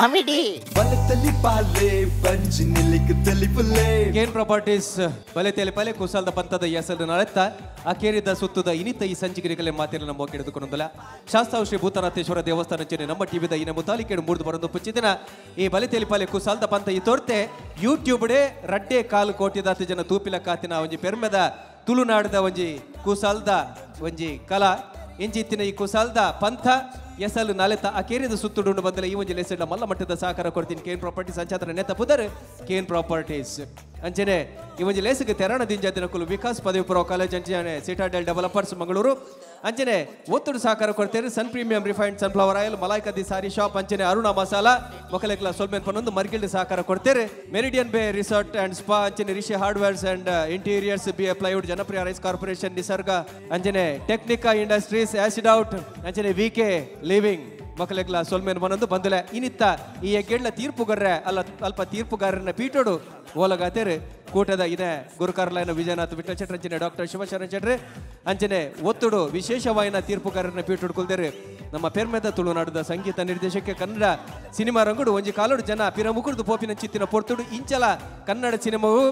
Comedy. Kane properties ಬಲೆ ತೆಲಿಪಲೆ ಕುಸಲ್ದ ಪಂತದ ಹೆಸರು ನಳೆತ್ತ ಆ ಕೇರಿದ ಸುತ್ತದ ಇನಿತ ಈ ಸಂಚಿಕೆಗಳೇ ಮಾತಿನ ನಮ್ಮ ಕೆಡೆದುಕೊಂಡಲ್ಲ ಶಾಸ್ತಾವ್ ಶ್ರೀ ಭೂತನಾಥೇಶ್ವರ ದೇವಸ್ಥಾನ ಚೆನ್ನೆ ನಮ್ಮ ಟಿವಿದ ಇನ ಮುತಾಲಿಕೆಡು ಮೂರ್ದು ಬರಂದು ಪುಚ್ಚಿದಿನ ಈ ಬಲೆ ತೆಲಿಪಲೆ ಕುಸಲ್ದ ಪಂತ ಈ ತೋರ್ತೆ ಯೂಟ್ಯೂಬ್ ಡೇ ರಡ್ಡೆ ಕಾಲು ಕೋಟಿದಾತ ಜನ ತೂಪಿಲ ಕಾತಿನ ಒಂಜಿ ಪೆರ್ಮೆದ ತುಳುನಾಡದ ಒಂಜಿ ಕುಸಲ್ದ ಒಂಜಿ ಕಲಾ ಇಂಜಿತ್ತಿನ ಈ ಕುಸಲ್ದ ಪಂಥ ಎಸಲು ನಾಲೆತ ಆ ಕೇರಿದ ಸುತ್ತುಡು ಬಂದಲ್ಲ ಈ ಒಂಜಿ ಲೆಸೆಡ ಮಲ್ಲ ಮಟ್ಟದ ಸಹಕಾರ ಕೊಡ್ತೀನಿ ಕೇನ್ ಪ್ರಾಪರ್ಟೀಸ್ ಅಂಚಾತ್ರ ನೆತ್ತ ಪುದರ್ ಕೇನ್ ಪ್ರಾಪರ್ಟೀಸ್ ಅಂಚನೆ ಈ ಒಂಜಿ ಲೇಸಿಗೆ ತೆರಣ ದಿಂಜಾದಿನ ಕುಲು ವಿಕಾಸ್ ಪದವಿ ಪೂರ್ವ ಕಾಲೇಜ್ ಅಂಚನೆ ಸಿಟಾಡೆಲ್ ಡೆವಲಪರ್ಸ್ ಮಂಗಳೂರು ಅಂಚನೆ ಒತ್ತುಡು ಸಹಕಾರ ಕೊಡ್ತೇನೆ ಸನ್ ಪ್ರೀಮಿಯಂ ರಿಫೈನ್ಡ್ ಸನ್ಫ್ಲವರ್ ಆಯಿಲ್ ಮಲಾಯ್ಕದಿ ಸಾರಿ ಶಾಪ್ ಅಂಚನೆ ಅರುಣ ಮಸಾಲಾ ಮೊಕಲೆಕ್ಲ ಸೊಲ್ಮೆನ್ ಪನ್ನೊಂದು ಮರ್ಗಿಲ್ಡ್ ಸಹಕಾರ ಕೊಡ್ತೇನೆ ಮೆರಿಡಿಯನ್ ಬೇ ರಿಸಾರ್ಟ್ ಅಂಡ್ ಸ್ಪಾ ಅಂಚನೆ Rishi hardwares and interiors B plywood ಜನಪ್ರಿಯ ರೈಸ್ ಕಾರ್ಪೊರೇಷನ್ ನಿಸರ್ಗ ಅಂಚನೆ ಟೆಕ್ನಿಕಾ ಇಂಡಸ್ಟ್ರೀಸ್ ಆಸಿಡ್ ಔಟ್ ಅಂಚನೆ ವಿಕೆ ಲಿವಿಂಗ್ ಮಕ್ಕಳೆಗ್ಲ ಸೊಲ್ಮೇನ್ ಮನೊಂದು ಬಂದಲೆ ಇನಿತ್ತ ಈ ಎಗ್ಗೆಡ್ಲ ತೀರ್ಪುಗಾರ್ರೆ ಅಲ್ಪ ತೀರ್ಪುಗಾರನ ಪೀಟೋಡು ಓಲಗಾತೇರು ಕೂಟದ ಇದೇ ಗುರುಕಾರ್ಲೈನ ವಿಜಯನಾಥ್ ವಿಠಲ್ ಶೆಟ್ಟಿ ಅಂಚನೆ ಡಾಕ್ಟರ್ ಶಿವಶರಣ ಶೆಟ್ಟಿ ಅಂಚನೆ ಒತ್ತುಡು ವಿಶೇಷವಾಯಿನ ತೀರ್ಪುಗಾರನ ಪೀಟೋಡು ಕುಲ್ದೇರು ನಮ್ಮ ಪೆರ್ಮೆದ ತುಳುನಾಡದ ಸಂಗೀತ ನಿರ್ದೇಶಕ ಕನ್ನಡ ಸಿನಿಮಾ ರಂಗುಡು ಒಂಜಿ ಕಾಲೋಡು ಜನ ಪಿರ ಮುಕುರ್ದು ಪೋಪಿನ ಚಿತ್ತಿನ ಪೊರ್ತುಡು ಇಂಚಲ ಕನ್ನಡ ಸಿನಿಮಾವು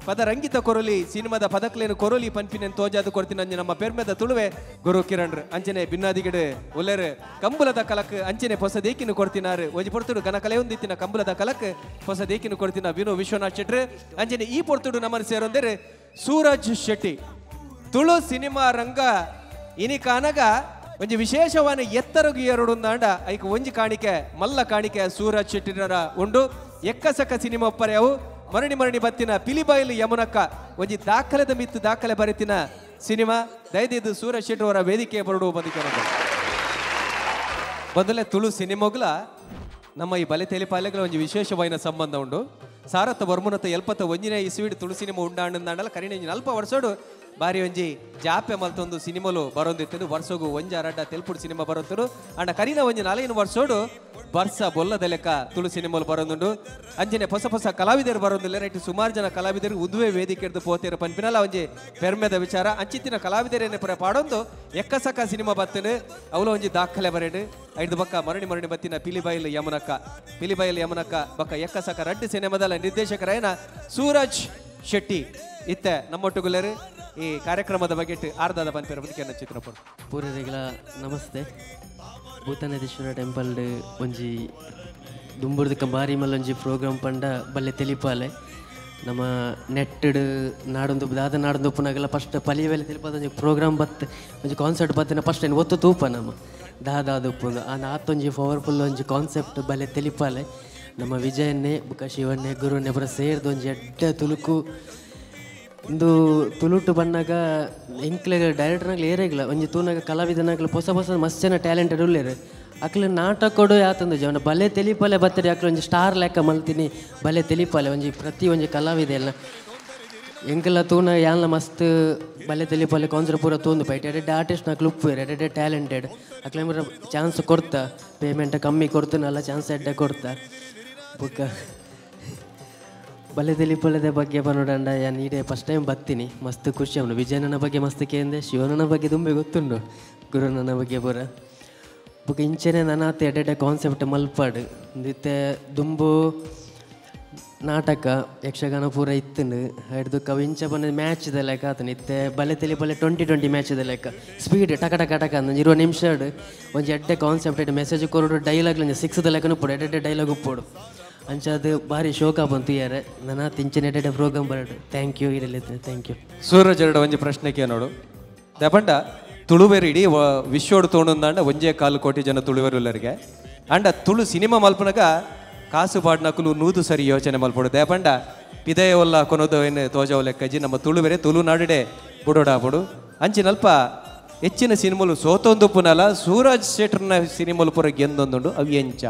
ಪದ ರಂಗಿತ ಕೊರಲಿ ಸಿನಿಮಾದ ಪದಕ್ಲೇನು ಕೊರಲಿ ಪನ್ಪಿನ ತೋಜಾದ ಕೊಡ್ತೀನಿ ಅಂಜೆ ನಮ್ಮ ಪೆರ್ಮೆದ ತುಳುವೆ ಗುರು ಕಿರಣ್ ಅಂಚನೆ ಭಿನ್ನಾದಿಗಿಡು ಒಲೆರು ಕಂಬುಲದ ಕಲಕ್ ಅಂಚನೆ ಹೊಸ ದೇಕಿನ ಕೊಡ್ತಿನಾರು ಒಂಜಿ ಪೊರ್ತುಡು ಗನಕಲೆ ಒಂದಿತ್ತಿನ ಕಂಬುಲದ ಕಲಕ್ ಹೊಸ ದೇಕಿನ ಕೊಡ್ತಿನ ವಿನು ವಿಶ್ವನಾಥ್ ಶೆಟ್ಟಿ ಅಂಚನೆ ಈ ಪೊರ್ತುಡು ನಮ್ಮನ್ನು ಸೇರೊಂದರೆ ಸೂರಜ್ ಶೆಟ್ಟಿ ತುಳು ಸಿನಿಮಾ ರಂಗ ಇನಿ ಕಾನಗ ಒಂಜಿ ವಿಶೇಷವಾದ ಎತ್ತರಗು ಎರಡು ನಾಂಡ ಐಕ ಒಂಜಿ ಕಾಣಿಕೆ ಮಲ್ಲ ಕಾಣಿಕೆ ಸೂರಜ್ ಶೆಟ್ಟಿನರ ಉಂಡು ಎಕ್ಕಸಕ ಸಿನಿಮಾ ಒಪ್ಪರೆಯವು ಮರಣಿ ಮರಣಿ ಬತ್ತಿನ ಪಿಲಿಬೈಲು ಯಮುನಕ್ಕ ಒಂಜಿ ದಾಖಲೆದ ಮಿತ್ತು ದಾಖಲೆ ಬರಿತಿನ ಸಿನಿಮಾ ದಯದಿದ್ದು ಸೂರಜ್ ಶೆಟ್ಟಿ ಅವರ ವೇದಿಕೆ ಬರಡು ಬಂದಿಕೆ ಮೊದಲೇ ತುಳು ಸಿನಿಮಾಗ್ಲ ನಮ್ಮ ಈ ಬಲೆ ತೆಲಿಪಾಲೆಗಳ ಒಂಜಿ ವಿಶೇಷವಾದ ಸಂಬಂಧ ಉಂಡು ಸಾರತ್ತ ವರ್ಮುನತ್ತ ಎಲ್ಪತ್ತ ಒಂಜಿನ ಇಸುವಿಡು ತುಳು ಸಿನಿಮಾ ಉಂಡಾಂಡಂದಾಂಡಲ ಕರಿಣ ಅಲ್ಪ ವರ್ಷೋಡು ಬಾರಿ ಒಂಜಿ ಜಾಪೆ ಮಲ್ತೊಂದು ಸಿನಿಮಾಲು ಬರೋದಿತ್ತು ವರ್ಷಗೂ ಒಂಜಿ ಅರಡ್ಡ ತೆಲ್ಪುಡು ಸಿನಿಮಾ ಬರೋತ್ತರು ಅಂಡ ಕರಿನ ಒಂಜಿ 4 ವರ್ಷೋಡು ಬರ್ಸ ಬೊಲ್ಲದ ಲೆಕ್ಕ ತುಳು ಸಿನಿಮಾಲು ಬರೋದುಂಡು ಅಂಜನೆ ಹೊಸ ಹೊಸ ಕಲಾವಿದರು ಬರೋದಿಲ್ಲ ರೈಟ್ ಸುಮಾರು ಜನ ಕಲಾವಿದರು ಉದ್ವೆ ವೇದಿಕೆ ಹಿಡಿದು ಪೋತಿರ ಪನ್ಪಿನಲ್ಲ ಒಂಜಿ ಪೆರ್ಮೆದ ವಿಚಾರ ಅಂಚಿತ್ತಿನ ಕಲಾವಿದರೇನೆ ಪುರ ಪಾಡೊಂದು ಎಕ್ಕಸಕ ಸಿನಿಮಾ ಬತ್ತನು ಅವಲ ಒಂಜಿ ದಾಖಲೆ ಬರೇಡು ಐದು ಬಕ್ಕ ಮರಣಿ ಮರಣಿ ಬತ್ತಿನ ಪಿಲಿಬೈಲ್ ಯಮನಕ್ಕ ಬಕ್ಕ ಎಕ್ಕಸಕ ರಡ್ಡು ಸಿನಿಮಾದಲ್ಲ ನಿರ್ದೇಶಕರೇನ ಸೂರಜ್ ಶೆಟ್ಟಿ ಇತ್ತೆ ನಮ್ಮೊಟ್ಟುಗುಲ್ಲರು ಈ ಕಾರ್ಯಕ್ರಮದ ಬಗ್ಗೆ ಆರ್ಧದ ಪನ್ಪೇರ ಬದುಕಿ ಚಿತ್ರಪುರ ಪೂರ್ವರಿಗಳ ನಮಸ್ತೆ ಭೂತನಾಥೇಶ್ವರ ಟೆಂಪಲ್ ಒಂಜಿ ದುಂಬುರ್ದಕ್ಕ ಬಾರಿ ಮಲ್ಲೊಂಜಿ ಪ್ರೋಗ್ರಾಮ್ ಪಂಡ ಬಲ್ಲೆ ತೆಲಿಪಾಲೆ ನಮ್ಮ ನೆಟ್ಟಡ್ ನಾಡೊಂದು ದಾದ ನಾಡೊಂದು ಉಪ್ಪುನಾಗೆಲ್ಲ ಫಸ್ಟ್ ಪಲಿಯವೆಲ್ಲ ತೆಲಿಪಾದ ಒಂಜಿ ಪ್ರೋಗ್ರಾಮ್ ಬತ್ತು ಒಂಜಿ ಕಾನ್ಸರ್ಟ್ ಬತ್ತಿನ ಫಸ್ಟ್ ಏನು ಒತ್ತು ತೂಪ ನಮ್ಮ ದಾದಾದ ಉಪ್ಪುಂದು ಆ ನಾತ್ತೊಂಜಿ ಪವರ್ಫುಲ್ ಒಂಜಿ ಕಾನ್ಸೆಪ್ಟ್ ಬಲ್ಲೆ ತೆಲಿಪಾಲೆ ನಮ್ಮ ವಿಜಯನ್ನೇ ಬುಕ್ಕ ಶಿವನ್ನೇ ಗುರುನ್ನೇ ಪುರ ಸೇರ್ದು ಒಂಜಿ ಎಡ್ಡ ತುಳುಕು ಇಂದು ತುಳುಟು ಬಣ್ಣಾಗ ಎಂಕ್ಲೆಗ ಡೈರೆಕ್ಟರ್ನಾಗ್ಲಿ ಏರೇಗಿಲ್ಲ ಒಂಜಿ ತೂನಾಗ ಕಲಾವಿದನಾಗ್ಲಿ ಹೊಸ ಮಸ್ತ್ ಜನ ಟ್ಯಾಲೆಂಟೆಡ್ ಉಳ್ಳೇರು ಅಕ್ಲೆ ನಾಟಕೊಡು ಯಾತಂದು ಜವನ ಬಲೆ ತೆಲಿಪಾಲೆ ಬತ್ತರಿ ಅಕ್ಲೆ ಒಂಜಿ ಸ್ಟಾರ್ ಲೆಕ್ಕ ಮಲ್ತೀನಿ ಬಲೆ ತೆಲಿಪಾಲೆ ಒಂಜಿ ಪ್ರತಿ ಒಂಜಿ ಕಲಾವಿದೆ ಎಲ್ಲ ಎಂಕೆಲ್ಲ ತೂನ ಯಾನ್ಲ ಮಸ್ತ್ ಬಲೆ ತೆಲಿಪಾಲೆ ಕಾನ್ಸರ್ಟ್ ಪೂರ ತೂಂದು ಬೈಟ್ ಎಡೆ ಆರ್ಟಿಸ್ಟ್ ನಾಗ್ಲು ಉಪ್ಪು ಎಡೆ ಟ್ಯಾಲೆಂಟೆಡ್ ಅಕ್ಲೆ ಮರ ಚಾನ್ಸ್ ಕೊಡ್ತಾ ಪೇಮೆಂಟ್ ಕಮ್ಮಿ ಕೊಡ್ತಾನಲ್ಲ ಚಾನ್ಸ್ ಎಡ್ಡೆ ಕೊಡ್ತಾ ಬುಕ್ಕ ಬಲೆ ತೆಲಿಪೊಲೆದ ಬಗ್ಗೆ ಬನ್ನೋಡಂಡ ನೀಡೆ ಫಸ್ಟ್ ಟೈಮ್ ಬರ್ತೀನಿ ಮಸ್ತ್ ಖುಷಿ ಅವನು ವಿಜಯನನ ಬಗ್ಗೆ ಮಸ್ತ್ ಕೇಂದೆ ಶಿವನನ ಬಗ್ಗೆ ತುಂಬೆ ಗೊತ್ತುಂಡು ಗುರುನನ ಬಗ್ಗೆ ಪೂರ ಬುಕ್ ಇಂಚೆನೆ ನನಾತೆ ಎಡೆ ಕಾನ್ಸೆಪ್ಟ್ ಮಲ್ಪಾಡು ಇತ್ತೆ ದುಂಬು ನಾಟಕ ಯಕ್ಷಗಾನ ಪೂರ ಇತ್ತನು ಹಿಡ್ದು ಕವಿ ಇಂಚ ಬಂದ ಮ್ಯಾಚ್ದ ಲೆಕ್ಕ ಆತನು ಇತ್ತೆ ಬಲೆ ತೆಲಿಪೊಲೆ 2020 ಮ್ಯಾಚ್ದ ಲೆಕ್ಕ ಸ್ಪೀಡ್ ಟಕ ಟಕ ಟಕ ಅಂದ 20 ನಿಮಿಷ ಒಂಜಿ ಎಡ್ಡೆ ಕಾನ್ಸೆಪ್ಟ್ ಮೆಸೇಜ್ ಕೊರೋಡು ಡೈಲಾಗ್ 6ದ ಲೆಕ್ಕನು ಪೋಡು ಎಡೆ ಡೈಲಾಗ್ ಉಪ್ಪೋಡು ಅಂಚದು ಭಾರಿ ಶೋಕ ಬಂತು ಯಾರ ನನ್ನ ತಿಂಚಿನ ಎಡೆ ಪ್ರೋಗ್ರಾಮ್ ಬರಡು ಥ್ಯಾಂಕ್ ಯು ಇರಲಿ ಥ್ಯಾಂಕ್ ಯು ಸೂರಜ್ ಎರಡು ಒಂಜಿ ಪ್ರಶ್ನೆಗೆ ನೋಡು ದಪಂಡ ತುಳುವೆರು ಇಡೀ ವಿಶ್ವಡು ತೋಣಂದಾಂಡ ಒಂಜೇ 4 ಕೋಟಿ ಜನ ತುಳುವೆರುಲ್ಲರಿಗೆ ಅಂಡ ತುಳು ಸಿನಿಮಾ ಮಲ್ಪನಾಗ ಕಾಸು ಪಾಡ್ನಕುಲು ನೂದು ಸರಿ ಯೋಚನೆ ಮಲ್ಪಡು ದೇಪಂಡ ಪಿದಯ ಒಲ್ಲ ಕೊನೋದು ಏನು ತೋಜವ ಲೆಕ್ಕಜಿ ನಮ್ಮ ತುಳುವೆರೆ ತುಳುನಾಡಿಡೆ ಬುಡೋಡಾಪಡು ಅಂಚಿನಲ್ಪ ಹೆಚ್ಚಿನ ಸಿನಿಮಾಲು ಸೋತೊಂದುಪ್ಪುನಲ್ಲ ಸೂರಜ್ ಶೆಟ್ರನ ಸಿನಿಮಾಲು ಪೂರ ಗೆಂದೊಂದುಂಡು ಅವು ಎಂಚ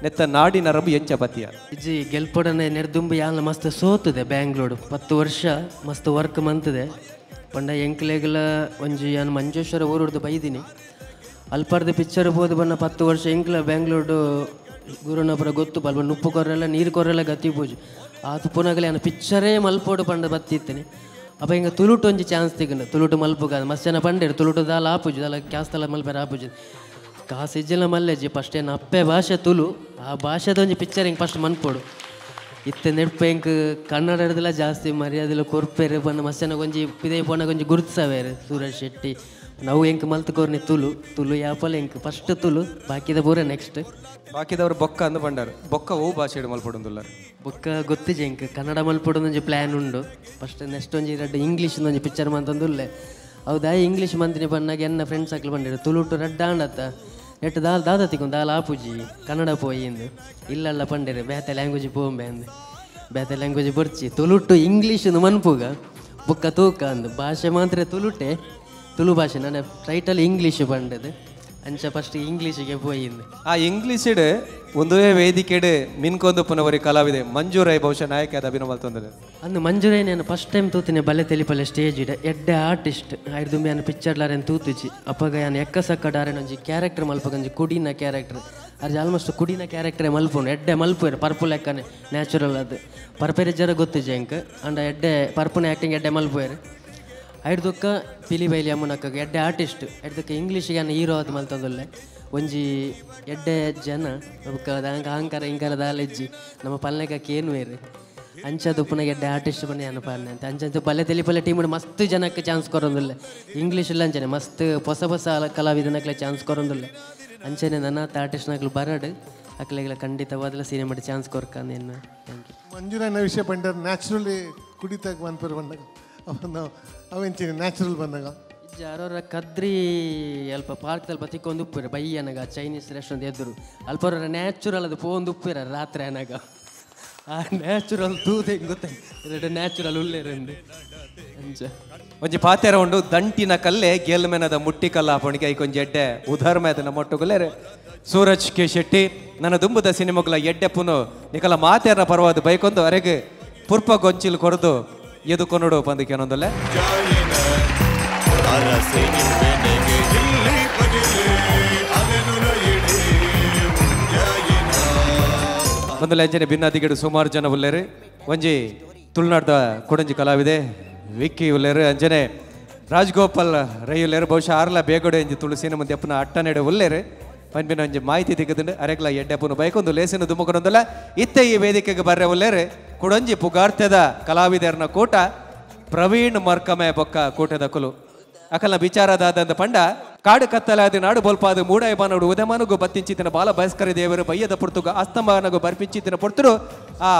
ನೆತ್ತ ನಾಡಿ ನರಬು ಎಂಚ ಬತ್ತಿಯ ಇಜ್ಜಿ ಗೆಲ್ಪೊಡನೆ ನೆರ್ದುಂಬಿ ಯಾಲ ಮಸ್ತ್ ಸೋತದೆ ಬ್ಯಾಂಗ್ಳೂರು 10 ವರ್ಷ ಮಸ್ತ್ ವರ್ಕ್ ಮಂತದೆ ಪಂಡ ಎಂಕ್ಲೆಗ್ಲ ಒಂಜಿ ಯಾನು ಮಂಜೇಶ್ವರ ಊರುಡ್ದು ಬೈದಿನಿ ಅಲ್ಪಾರ್ದ ಪಿಕ್ಚರ್ ಬೋದು ಬಣ್ಣ 10 ವರ್ಷ ಎಂಕ್ಲ ಬ್ಯಾಂಗ್ಳೂರು ಗುರುನಪುರ ಗೊತ್ತು ಬಲ್ಬ ನುಪ್ಪು ಕೊರ್ರೆಲ್ಲ ನೀರು ಕೊರ್ರೆಲ್ಲ ಗತಿ ಪೂಜೆ ಆತು ಪುನಗಲೆ ನಾನು ಪಿಕ್ಚರೇ ಮಲ್ಪೋಡು ಪಂಡ ಬತ್ತಿತ್ತೇನೆ ಅಪ್ಪ ಹಿಂಗೆ ತುಳುಟು ಒಂಜಿ ಚಾನ್ಸ್ ತೆಗಂಡು ತುಳುಟು ಮಲ್ಪುಗ ಮಸ್ತ್ ಜನ ಪಂಡೇರು ತುಳುಟು ದಾಲ ಆಪುಜು ದಾಲ ಕ್ಯಾಸ್ತಲ ಮಲ್ಪೇರ ಆಪುಜು ಕಾಸಿಜ್ಜಲ ಮಲ್ಲೆಜಿ ಫಸ್ಟ್ ಏನು ಅಪ್ಪೆ ಭಾಷೆ ತುಳು ಆ ಭಾಷೆದೊಂದು ಪಿಕ್ಚರ್ ಹಿಂಗೆ ಫಸ್ಟ್ ಮನ್ಪೋಡು ಇತ್ತೆ ನೆಡ್ಪೆ ಹಿಂಗೆ ಕನ್ನಡ ಹಿಡ್ದೆಲ್ಲ ಜಾಸ್ತಿ ಮರ್ಯಾದೆಲ್ಲ ಕೊರ್ಪೇರು ಬಂದು ಮಸ್ಸನ ಗೊಂಜಿ ಪಿದೇ ಪೋನ ಗೊಂಜಿ ಗುರುತಿಸವೇರು ಸೂರಜ್ ಶೆಟ್ಟಿ ನಾವು ಹೆಂಗೆ ಮಲ್ತಕೋರ್ನಿ ತುಳು ಯಾಪಲ್ಲ ಹೆಂಗೆ ಫಸ್ಟ್ ತುಳು ಬಾಕಿದ ಪೂರ ನೆಕ್ಸ್ಟ್ ಬಾಕಿದವರು ಬೊಕ್ಕ ಅಂದು ಬಂಡಾರು ಬೊಕ್ಕ ಓ ಭಾಷೆ ಮಲ್ಪಡೊಂದುಲ್ಲ ಬೊಕ್ಕ ಗೊತ್ತಿಜೆ ಹೆಂಗೆ ಕನ್ನಡ ಮಲ್ಪಡೊಂದೊಂಜಿ ಪ್ಲ್ಯಾನ್ ಉಂಡು ಫಸ್ಟ್ ನೆಕ್ಸ್ಟ್ ಒಂಜಿ ಎರಡು ಇಂಗ್ಲೀಷ್ ಒಂಜಿ ಪಿಕ್ಚರ್ ಮಂತಂದುಲ್ಲೆ ಹೌದಾ ಇಂಗ್ಲೀಷ್ ಮಂತಿನಿ ಬಂದಾಗ ಎನ್ನ ಫ್ರೆಂಡ್ಸ್ ಹಾಕಲು ಬಂದಿರು ತುಳುಟು ರಡ್ಡ ಆಂಡತ್ತ ನೆಟ್ಟು ದಾದತಿಗೊಂದು ದಾಲ್ ಆಪುಜಿ ಕನ್ನಡ ಪೋಯಿಂದು ಇಲ್ಲಲ್ಲ ಪಂಡಿರು ಬೇತೆ ಲ್ಯಾಂಗ್ವೇಜ್ ಪೋಂಬೆ ಅಂದು ಬೇತೆ ಲ್ಯಾಂಗ್ವೇಜ್ ಬರ್ಚಿ ತುಳುಟು ಇಂಗ್ಲೀಷ್ ಮನ್ಪುಗ ಬುಕ್ಕ ತೂಕ ಅಂದು ಭಾಷೆ ಮಾತ್ರ ತುಳುಟೆ ತುಳು ಭಾಷೆ ನನ್ನ ಟೈಟಲ್ ಇಂಗ್ಲೀಷ್ ಬಂಡದು ಅಂಚ ಫಸ್ಟ್ ಇಂಗ್ಲೀಷಿಗೆ ಪೋಯಿಂದು ಆ ಇಂಗ್ಲೀಷ್ ಒಂದೇ ವೇದಿಕೆ ಮಿನ್ಕೊಂದು ಪುನವರಿ ಕಲಾವಿದೆ ಮಂಜೂರೈ ಬಹುಶಃ ನಾಯಕ ಅದು ಅಭಿನವ ತಂದರೆ ಅಂದು ಮಂಜೂರೈ ನಾನು ಫಸ್ಟ್ ಟೈಮ್ ತೂತಿನಿ ಬಲ್ಲೆ ತೆಲಿಪಲ್ಲೆ ಸ್ಟೇಜ್ ಇಡೆ ಎಡ್ಡೆ ಆರ್ಟಿಸ್ಟ್ ದುಂಬಿ ನಾನು ಪಿಕ್ಚರ್ಲಾರೇನು ತೂತುಜಿ ಅಪ್ಪಗ ನಾನು ಎಕ್ಕಸಕ್ಕಡಾರೆ ಒಂಜಿ ಕ್ಯಾರೆಕ್ಟರ್ ಮಲ್ಪಗಂಜಿ ಕುಡಿನ ಕ್ಯಾರೆಕ್ಟರ್ ಅದು ಆಲ್ಮೋಸ್ಟ್ ಕುಡಿನ ಕ್ಯಾರೆಕ್ಟರೇ ಮಲ್ಪುನು ಎಡ್ಡೆ ಮಲ್ಪುರು ಪರ್ಪು ಲೆಕ್ಕನೆ ನ್ಯಾಚುರಲ್ ಅದು ಪರ್ಪೆರೆ ಜರ ಗೊತ್ತಿಜೆ ಅಂಕ ಅಂಡ ಎಡ್ಡೆ ಪರ್ಪುನ ಆ್ಯಕ್ಟಿಂಗ್ ಎಡ್ಡೆ ಮಲ್ಪುರು ಐಡ್ದಕ್ಕ ಪಿಲಿ ಬೈಲಿ ಅಮ್ಮನಕ್ಕ ಎಡ್ಡೆ ಆರ್ಟಿಸ್ಟ್ ಎಡ್ದಕ್ಕ ಇಂಗ್ಲೀಷಿಗೆ ನಾನು ಹೀರೋ ಅದು ಮಲ್ತಂದೊಲ್ಲೆ ಒಂಜಿ ಎಡ್ಡೆ ಜನ ನಂಗೆ ಅಹಂಕಾರ ಹಿಂಕಾರ ದಾಲೆಜ್ಜಿ ನಮ್ಮ ಪಲ್ಲೆಗಕ್ಕೆ ಏನು ಬೇರೆ ಅಂಚದು ಪುನಃ ಎಡ್ಡೆ ಆರ್ಟಿಸ್ಟ್ ಬನ್ನಿ ನಾನು ಪಾಲನೆ ಅಂತ ಅಂಚಂಚು ಬಲ್ಲೆ ತೆಲಿಪಲ್ಲೆ ಟೀಮ್ ಮಸ್ತ್ ಜನಕ್ಕೆ ಚಾನ್ಸ್ ಕೊರೊಂದಿಲ್ಲ ಇಂಗ್ಲೀಷ್ ಇಲ್ಲ ಅಂಚನೆ ಮಸ್ತ್ ಹೊಸ ಕಲಾವಿದನಕ್ಲೆ ಚಾನ್ಸ್ ಕೊರೊಂದಿಲ್ಲ ಅಂಚನೆ ನನ್ನ ಆರ್ಟಿಸ್ಟ್ನಾಗ್ಲು ಬರಡು ಅಕ್ಲೆಗಳ ಖಂಡಿತವಾದಲ್ಲ ಸಿನಿಮಾ ಮಾಡಿ ಚಾನ್ಸ್ ಕೊರ್ಕಂದೇನು ಥ್ಯಾಂಕ್ ಯು ಮಂಜುರಾಯನ ವಿಷಯ ಬಂದರೆ ನ್ಯಾಚುರಲಿ ಕುಡಿತಾಗ ಬಂದ್ಪರು ಬಂದಾಗ ನಾವು ಅವೆಂಚಿನ ನ್ಯಾಚುರಲ್ ಬಂದಾಗ ಯಾರೋರ ಕದ್ರಿ ಅಲ್ಪ ಪಾರ್ಕ್ದಲ್ಲಿ ಬತ್ತಿಕೊಂಡು ಉಪ್ಪಿರ ಬೈಯನಾಗ ಚೈನೀಸ್ ರೆಸ್ಟೋರೆಂಟ್ ಎದುರು ಅಲ್ಪರ ನ್ಯಾಚುರಲ್ ಅದು ಫೋನ್ ಉಪ್ಪಿರ ರಾತ್ರಿ ಅನಾಗ ಆ ನ್ಯಾಚುರಲ್ ತೂದೆ ಗೊತ್ತ ನ್ಯಾಚುರಲ್ ಉಲ್ಲೇರಂದು ಅಂಚ ಒಂಜಿ ಪಾತೆರ ಉಂಡು ದಂಟಿನ ಕಲ್ಲೆ ಗೆಲ್ಮೆನದ ಮುಟ್ಟಿ ಕಲ್ಲ ಹಾಪಣಿಗೆ ಐಕೊಂಜಿ ಎಡ್ಡೆ ಉದಾಹರಣೆ ಅದನ್ನ ಮೊಟ್ಟುಗುಲೇರೆ ಸೂರಜ್ ಕೆ ಶೆಟ್ಟಿ ನನ್ನ ದುಂಬುದ ಸಿನಿಮಾಗಳ ಎಡ್ಡೆ ಪುನು ನಿಕಲ ಮಾತೆರ ಪರವಾದ ಬೈಕೊಂದು ಅರೆಗೆ ಪುರ್ಪ ಗೊಂಚಿಲ್ ಕೊರದು ಎದು ಕೊನೋಡು ಪಂದಕ್ಕೆ ಅನ್ನೊಂದಲ್ಲ ಒಂದು ಲಂಚನೆ ಭಿನ್ನಾದಿಗಡು ಸುಮಾರು ಜನ ಉಲ್ಲೇರು ಒಂಜಿ ತುಳುನಾಡ್ದ ಕೊಡಂಜಿ ಕಲಾವಿದೆ ವಿಕ್ಕಿ ಉಲ್ಲೇರು ಅಂಜನೆ ರಾಜ್ಗೋಪಾಲ್ ರೈ ಉಲ್ಲೇರು ಬಹುಶಃ ಆರ್ಲ ಬೇಗಡೆ ಒಂಜಿ ತುಳುಸಿನ ಮುಂದೆ ಅಪ್ಪನ ಅಟ್ಟನೆಡೆ ಉಲ್ಲೇರು ಪನ್ಪಿನ ಒಂಜಿ ಮಾಹಿತಿ ತೆಗೆದುಂಡು ಅರೆಗ್ಲ ಎಡ್ಡೆಪ್ಪನು ಬೈಕೊಂದು ಲೇಸಿನ ದುಮ್ಮಕೊಂದಲ್ಲ ಇತ್ತೆ ಈ ವೇದಿಕೆಗೆ ಬರ್ರೆ ಉಲ್ಲೇರು ಕುಡಂಜಿ ಪುಗಾರ್ತೆದ ಕಲಾವಿದರ್ನ ಕೂಟ ಪ್ರವೀಣ್ ಮರ್ಕಮೆ ಬೊಕ್ಕ ಕೂಟದ ಕುಲು ಅಕಲ್ನ ವಿಚಾರದಾದಂದ ಪಂಡ ಕಾಡು ಕತ್ತಲಾದ ನಾಡು ಬೊಲ್ಪಾದ ಮೂಡಾಯ ಬಾನೋಡು ಉದಮಾನಗು ಬತ್ತಿಂಚಿತಿನ ಬಾಲ ಬಯಸ್ಕರಿ ದೇವರು ಬಯ್ಯದ ಪೊರ್ತುಗ ಅಸ್ತಮಾನಗು ಬರ್ಪಿಂಚಿತಿನ ಪೊರ್ತರು ಆ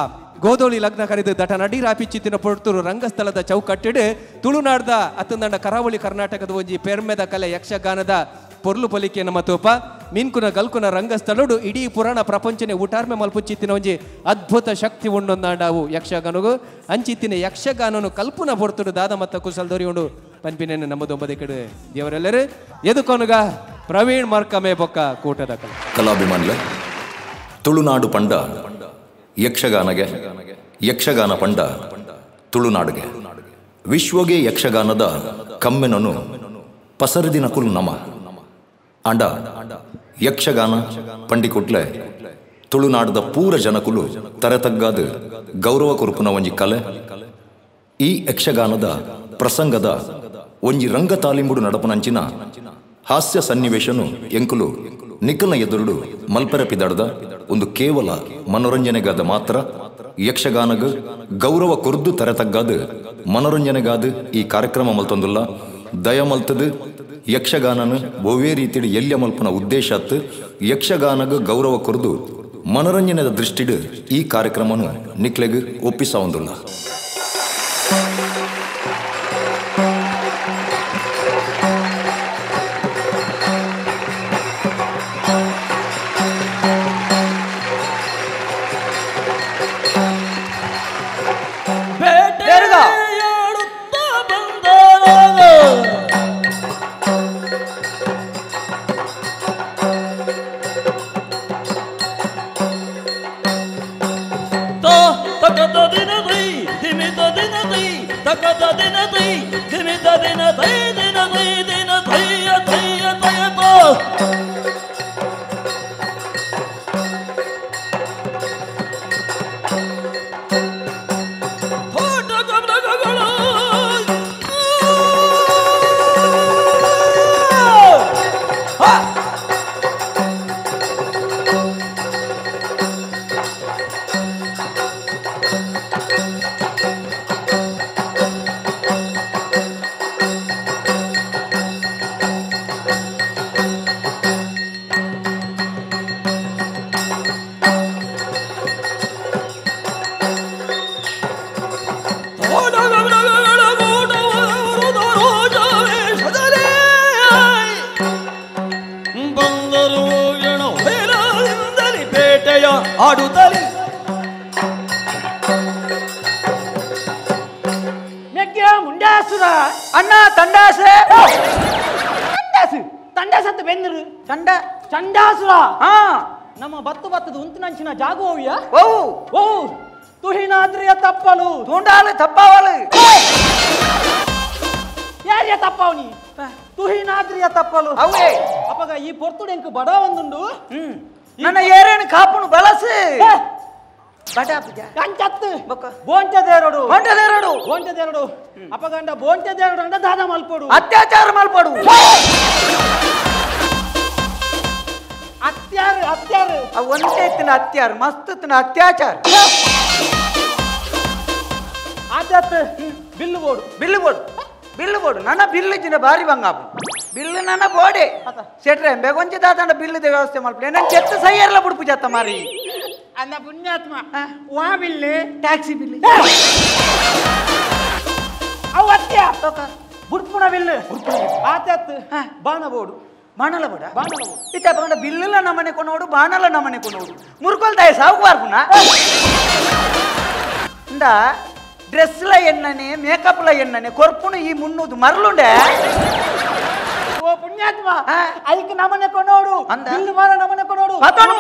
ಗೋಧೋಳಿ ಲಗ್ನ ಕರೆದು ದಟ ನಡಿ ರಾಪಿಚ್ಚಿತಿನ ಪೊರ್ತರು ರಂಗಸ್ಥಳದ ಚೌಕಟ್ಟಿಡು ತುಳುನಾಡ್ದ ಅತ್ತಂದಂಡ ಕರಾವಳಿ ಕರ್ನಾಟಕದ ಒಂಜಿ ಪೆರ್ಮೆದ ಕಲೆ ಯಕ್ಷಗಾನದ ಪೊರ್ಲು ಪೊಲಿಕೆ ನಮ್ಮ ತೋಪ ಮಿನ್ಕುನ ಗಲ್ಕುನ ರಂಗಸ್ಥಳುಡು ಇಡೀ ಪುರಾಣ ಪ್ರಪಂಚನೆ ಊಟಾರ್ಮೆ ಮಲ್ಪುಚ್ಚಿತ್ತಿನ ಒಂಜಿ ಅದ್ಭುತ ಶಕ್ತಿ ಉಂಡೊಂದಾಂಡಾವು ಯಕ್ಷಗಾನಗು ಅಂಚಿತ್ತಿನ ಯಕ್ಷಗಾನನು ಕಲ್ಪುನ ಪೊರ್ತುಡು ದಾದ ಮತ್ತ ಕುಸಲ್ದೊರಿ ಉಂಡು ಪನ್ಪಿನೇನು ನಮ್ಮದೊಂಬದೇ ಕಡೆ ದೇವರೆಲ್ಲರೂ ಎದುಕೊನುಗ ಪ್ರವೀಣ್ ಮರ್ಕಮೆ ಬೊಕ್ಕ ಕೂಟದ ಕಲಾಭಿಮಾನ್ಲೆ ತುಳುನಾಡು ಪಂಡ ಯಕ್ಷಗಾನಗೆ ಯಕ್ಷಗಾನ ಪಂಡ ತುಳುನಾಡುಗೆ ವಿಶ್ವಗೆ ಯಕ್ಷಗಾನದ ಕಮ್ಮೆನನು ಪಸರದಿನ ಕುಲು ನಮ ಅಂಡ ಯಕ್ಷಗಾನ ಪಂಡಿಕುಟ್ಲೆ ತುಳುನಾಡದ ಪೂರ ಜನಕುಲು ತರತಗ್ಗಾದ ಗೌರವ ಕೊರುಪುನ ಒಂಜಿ ಕಲೆ ಈ ಯಕ್ಷಗಾನದ ಪ್ರಸಂಗದ ಒಂಜಿ ರಂಗ ತಾಲಿಂಬುಡು ನಡಪನಂಚಿನ ಹಾಸ್ಯ ಸನ್ನಿವೇಶನು ಎಂಕುಲು ನಿಖಲ್ನ ಎದುರುಡು ಮಲ್ಪೆರಪಿದಾಡ್ದ ಒಂದು ಕೇವಲ ಮನೋರಂಜನೆಗಾದ ಮಾತ್ರ ಯಕ್ಷಗಾನಗ ಗೌರವ ಕೊರ್ದು ತರತಗ್ಗಾದ ಮನೋರಂಜನೆಗಾದ ಈ ಕಾರ್ಯಕ್ರಮ ಮಲ್ತೊಂದುಲ್ಲ ದಯ ಮಲ್ತದು ಯಕ್ಷಗಾನನು ಒವೇ ರೀತಿಡು ಎಲ್ಯ ಮಲ್ಪನ ಉದ್ದೇಶತ್ ಯಕ್ಷಗಾನಗ ಗೌರವ ಕೊರ್ದು ಮನೋರಂಜನೆದ ದೃಷ್ಟಿಡು ಈ ಕಾರ್ಯಕ್ರಮನು ನಿಕ್ಲೆಗ್ ಒಪ್ಪಿಸವಂದುಲ್ಲ ತಂಡಾಸುರ ಅಣ್ಣ ತಂಡಾಸೆ ತಂಡಾಸತ್ತು ಬೆಂದರು ಚಂಡಾಸುರ ನಮ್ಮ ಬತ್ತದ ಉಂತಿನಂಚಿನ ಜಾಗುವವ್ಯ ಓ ತುಹಿನಾದ್ರಿಯ ತಪ್ಪಲು ತೂಂಡಾಲು ತಪ್ಪವಳು ಯಾರಿಯ ತಪ್ಪವನಿ ತುಹಿನಾದ್ರಿಯ ತಪ್ಪಲು ಅವೇ ಅಪ್ಪಗ ಈ ಪೊರ್ತುಡೆಂಕು ಬಡ ಒಂದುಂಡು ನನ್ನ ಏರೇನು ಕಾಪುನು ಬಳಸಿ ಕಂಚತ್ತು ಬೋಂಟದೇರಡು ಅಪಗಂಡ ಬೋಂಟದೇರಡು ಅಂಡ ದಾನ ಮಲ್ಪಡು ಅತ್ಯಾಚಾರ ಮಲ್ಪಡು ಅತ್ಯಾರ ಒಂದೇ ತಿನ್ನ ಅತ್ಯಾರ ಮಸ್ತ್ ತಿನ್ನ ಅತ್ಯಾಚಾರ ಆದ್ಯತ್ ಬಿಲ್ಲು ಬೋಡು ನನ್ನ ಬಿಲ್ಲು ಇದ್ದಿನ ಬಾರಿ ಬಂಗಾಪು ಬಿಲ್ಲು ನನ್ನ ಬೋಡೆ ಸೆಟ್ರೆ ಬೆಗೊಂಚಿ ದಾತಂಡ ಬಿಲ್ಲುದ ವ್ಯವಸ್ಥೆ ಮಾಡ್ಬಿಡಿ ನನ್ನ ಚೆತ್ತು ಸೈಯರ್ಲ ಬುಡ್ಪು ಜತ್ತ ಮಾರಿ ಅನ್ನ ಪುಣ್ಯಾತ್ಮ ವಾ ಬಿಲ್ಲು ಟ್ಯಾಕ್ಸಿ ಬಿಲ್ಲು ಅವು ಅತ್ಯ ಬುಡ್ಪುಣ ಬಿಲ್ಲು ಆದ್ಯತ್ ಬಾಣಬೋಡು ಬಾಣಲ ಬೋಡ ಇತ್ತ ಪಂಡ ಬಿಲ್ಲುಲ ನಮ್ಮನೆ ಕೊನೋಡು ಬಾಣಲ ನಮ್ಮನೆ ಕೊನೋಡು ಮುರ್ಕೊಲ್ತಾಯ ಸಾವುವಾರ್ ಪುನ ಇಂದ ಡ್ರೆಸ್ಲ ಎಣ್ಣನೆ ಮೇಕಪ್ಲ ಎಣ್ಣನೆ ಕೊರ್ಪುನು ಈ ಮುನ್ನೂದು ಮರಳುಂಡೆ ಓ ಪುಣ್ಯಾತ್ಮ ಅದಕ್ಕೆ ನಮ್ಮನೆ ಕೊನೋಡು ಬಿಲ್ಲು ಮಾರ ನಮ್ಮನೆ ಕೊನೋಡು ಅತನು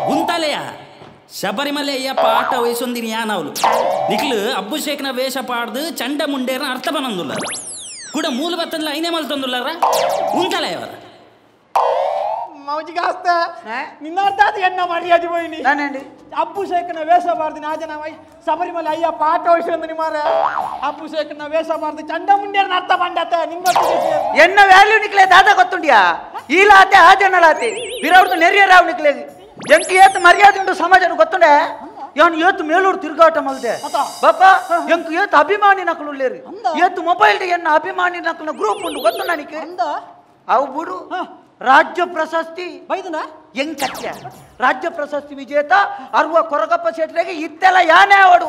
ಗುಂತಲೆಯ ಶಬರಿಮಲೆ ಅಯ್ಯಪ್ಪ ಆಟ ವಯಸ್ಸೊಂದಿನ ಯಾನವಲು ನಿಕ್ಲು ಅಭಿಷೇಕನ ವೇಷ ಪಾಡ್ದು ಚಂಡ ಮುಂಡೇರನ ಅರ್ಥ ಬನಂದುಲ್ಲ ಕೂಡ ಮೂಲ ಬತ್ತಂದ್ಲ ಐನೇ ಮಲ್ತಂದುಲ್ಲಾರ ಉಂತಲೆಯವರ ಮೌಜಿಗಾಸ್ತ ನಿನ್ನ ಅರ್ಥ ಅದು ಎಣ್ಣ ಮಾಡಿ ಅದು ಹೋಯ್ನಿ ನಾನೇಂಡಿ ಅಭಿಷೇಕನ ವೇಷ ಬಾರ್ದು ನಾಜನ ಶಬರಿಮಲೆ ಅಯ್ಯಪ್ಪ ಆಟ ವಯಸ್ಸೊಂದು ನಿಮಾರ ಅಭಿಷೇಕನ ವೇಷ ಬಾರ್ದು ಚಂಡ ಮುಂಡೇರನ ಅರ್ಥ ಬಂಡತ ನಿಂಗ ಎನ್ನ ವ್ಯಾಲ್ಯೂ ನಿಕ್ಲೆ ದಾದ ಗೊತ್ತುಂಡಿಯಾ ಈಲಾತೆ ಆ ಜನಲಾತೆ ಬಿರವ್ರದ್ದು ನೆರಿಯರಾವ್ ನಿಕ್ಲೇದಿ ಎಂಕ್ ಏತ್ ಮರ್ಯಾದೆ ಉಂಟು ಸಮಾಜ ಗೊತ್ತುಂಡೆ ಯಾನ್ ಏತ್ ಮೇಲೂರು ತಿರುಗಾಟ ಮಲ್ದೆ ಬಾಪ ಎಂಕ್ ಏತ್ ಅಭಿಮಾನಿ ನಕಲು ಉಳ್ಳೇರಿ ಏತ್ ಮೊಬೈಲ್ ಎನ್ನ ಅಭಿಮಾನಿ ನಕಲ್ನ ಗ್ರೂಪ್ ಉಂಟು ಗೊತ್ತು ನನಗೆ ಅವು ಬಿಡು ರಾಜ್ಯ ಪ್ರಶಸ್ತಿ ಬೈದನ ಎಂಕತ್ಯ ರಾಜ್ಯ ಪ್ರಶಸ್ತಿ ವಿಜೇತ ಅರ್ವ ಕೊರಗಪ್ಪ ಶೆಟ್ರಿಗೆ ಇತ್ತೆಲ್ಲ ಯಾನೇ ಅವಡು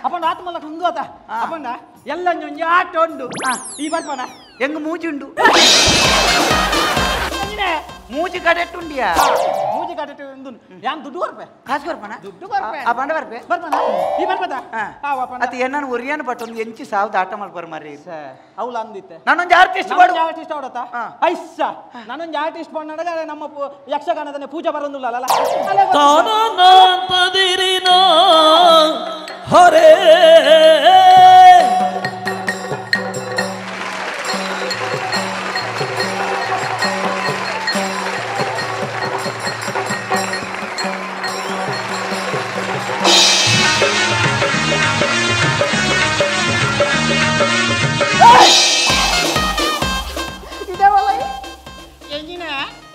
ಅಪ್ಪಂಡ ಆತ್ಮಲ್ಲ ಒಂದು ಆತ ಅಪ್ಪಂಡ ಎಲ್ಲ ಒಂಜಿ ಆಟ ಉಂಡು ಈ ಬರ್ಪಣ ಎಂಗ್ ಮೂಜಿಂಡು ಮೂಜಿ ಕಡೆಟ್ಟುಂಡಿಯಾ ಮೂಜಿ ಕಡೆಟ್ಟು ಯಾನ್ ದುಡ್ಡು ಬರ್ಪೆ ಕಾಸು ಬರ್ಪನ ದುಡ್ಡು ಬರ್ಪೆ ಆ ಬಂಡ ಬರ್ಪೆ ಬರ್ಪನ ಈ ಬರ್ಪದ ಅತ ಎನ್ನ ಒರಿಯನ್ ಪಟ್ಟು ಒಂದು ಎಂಚಿ ಸಾವ್ದ ಆಟ ಮಾಡ್ಬಾರ ಮಾರಿ ಅವಳ ಅಂದಿತ್ತೆ ನಾನೊಂದು ಆರ್ಟಿಸ್ಟ್ ಆರ್ಟಿಸ್ಟ್ ಅವಡತ್ತ ಐಸ ನಾನೊಂದು ಆರ್ಟಿಸ್ಟ್ ಬಂದಾಗ ನಮ್ಮ ಯಕ್ಷಗಾನದನೆ ಪೂಜೆ ಬರೋದಿಲ್ಲ ಹರೇ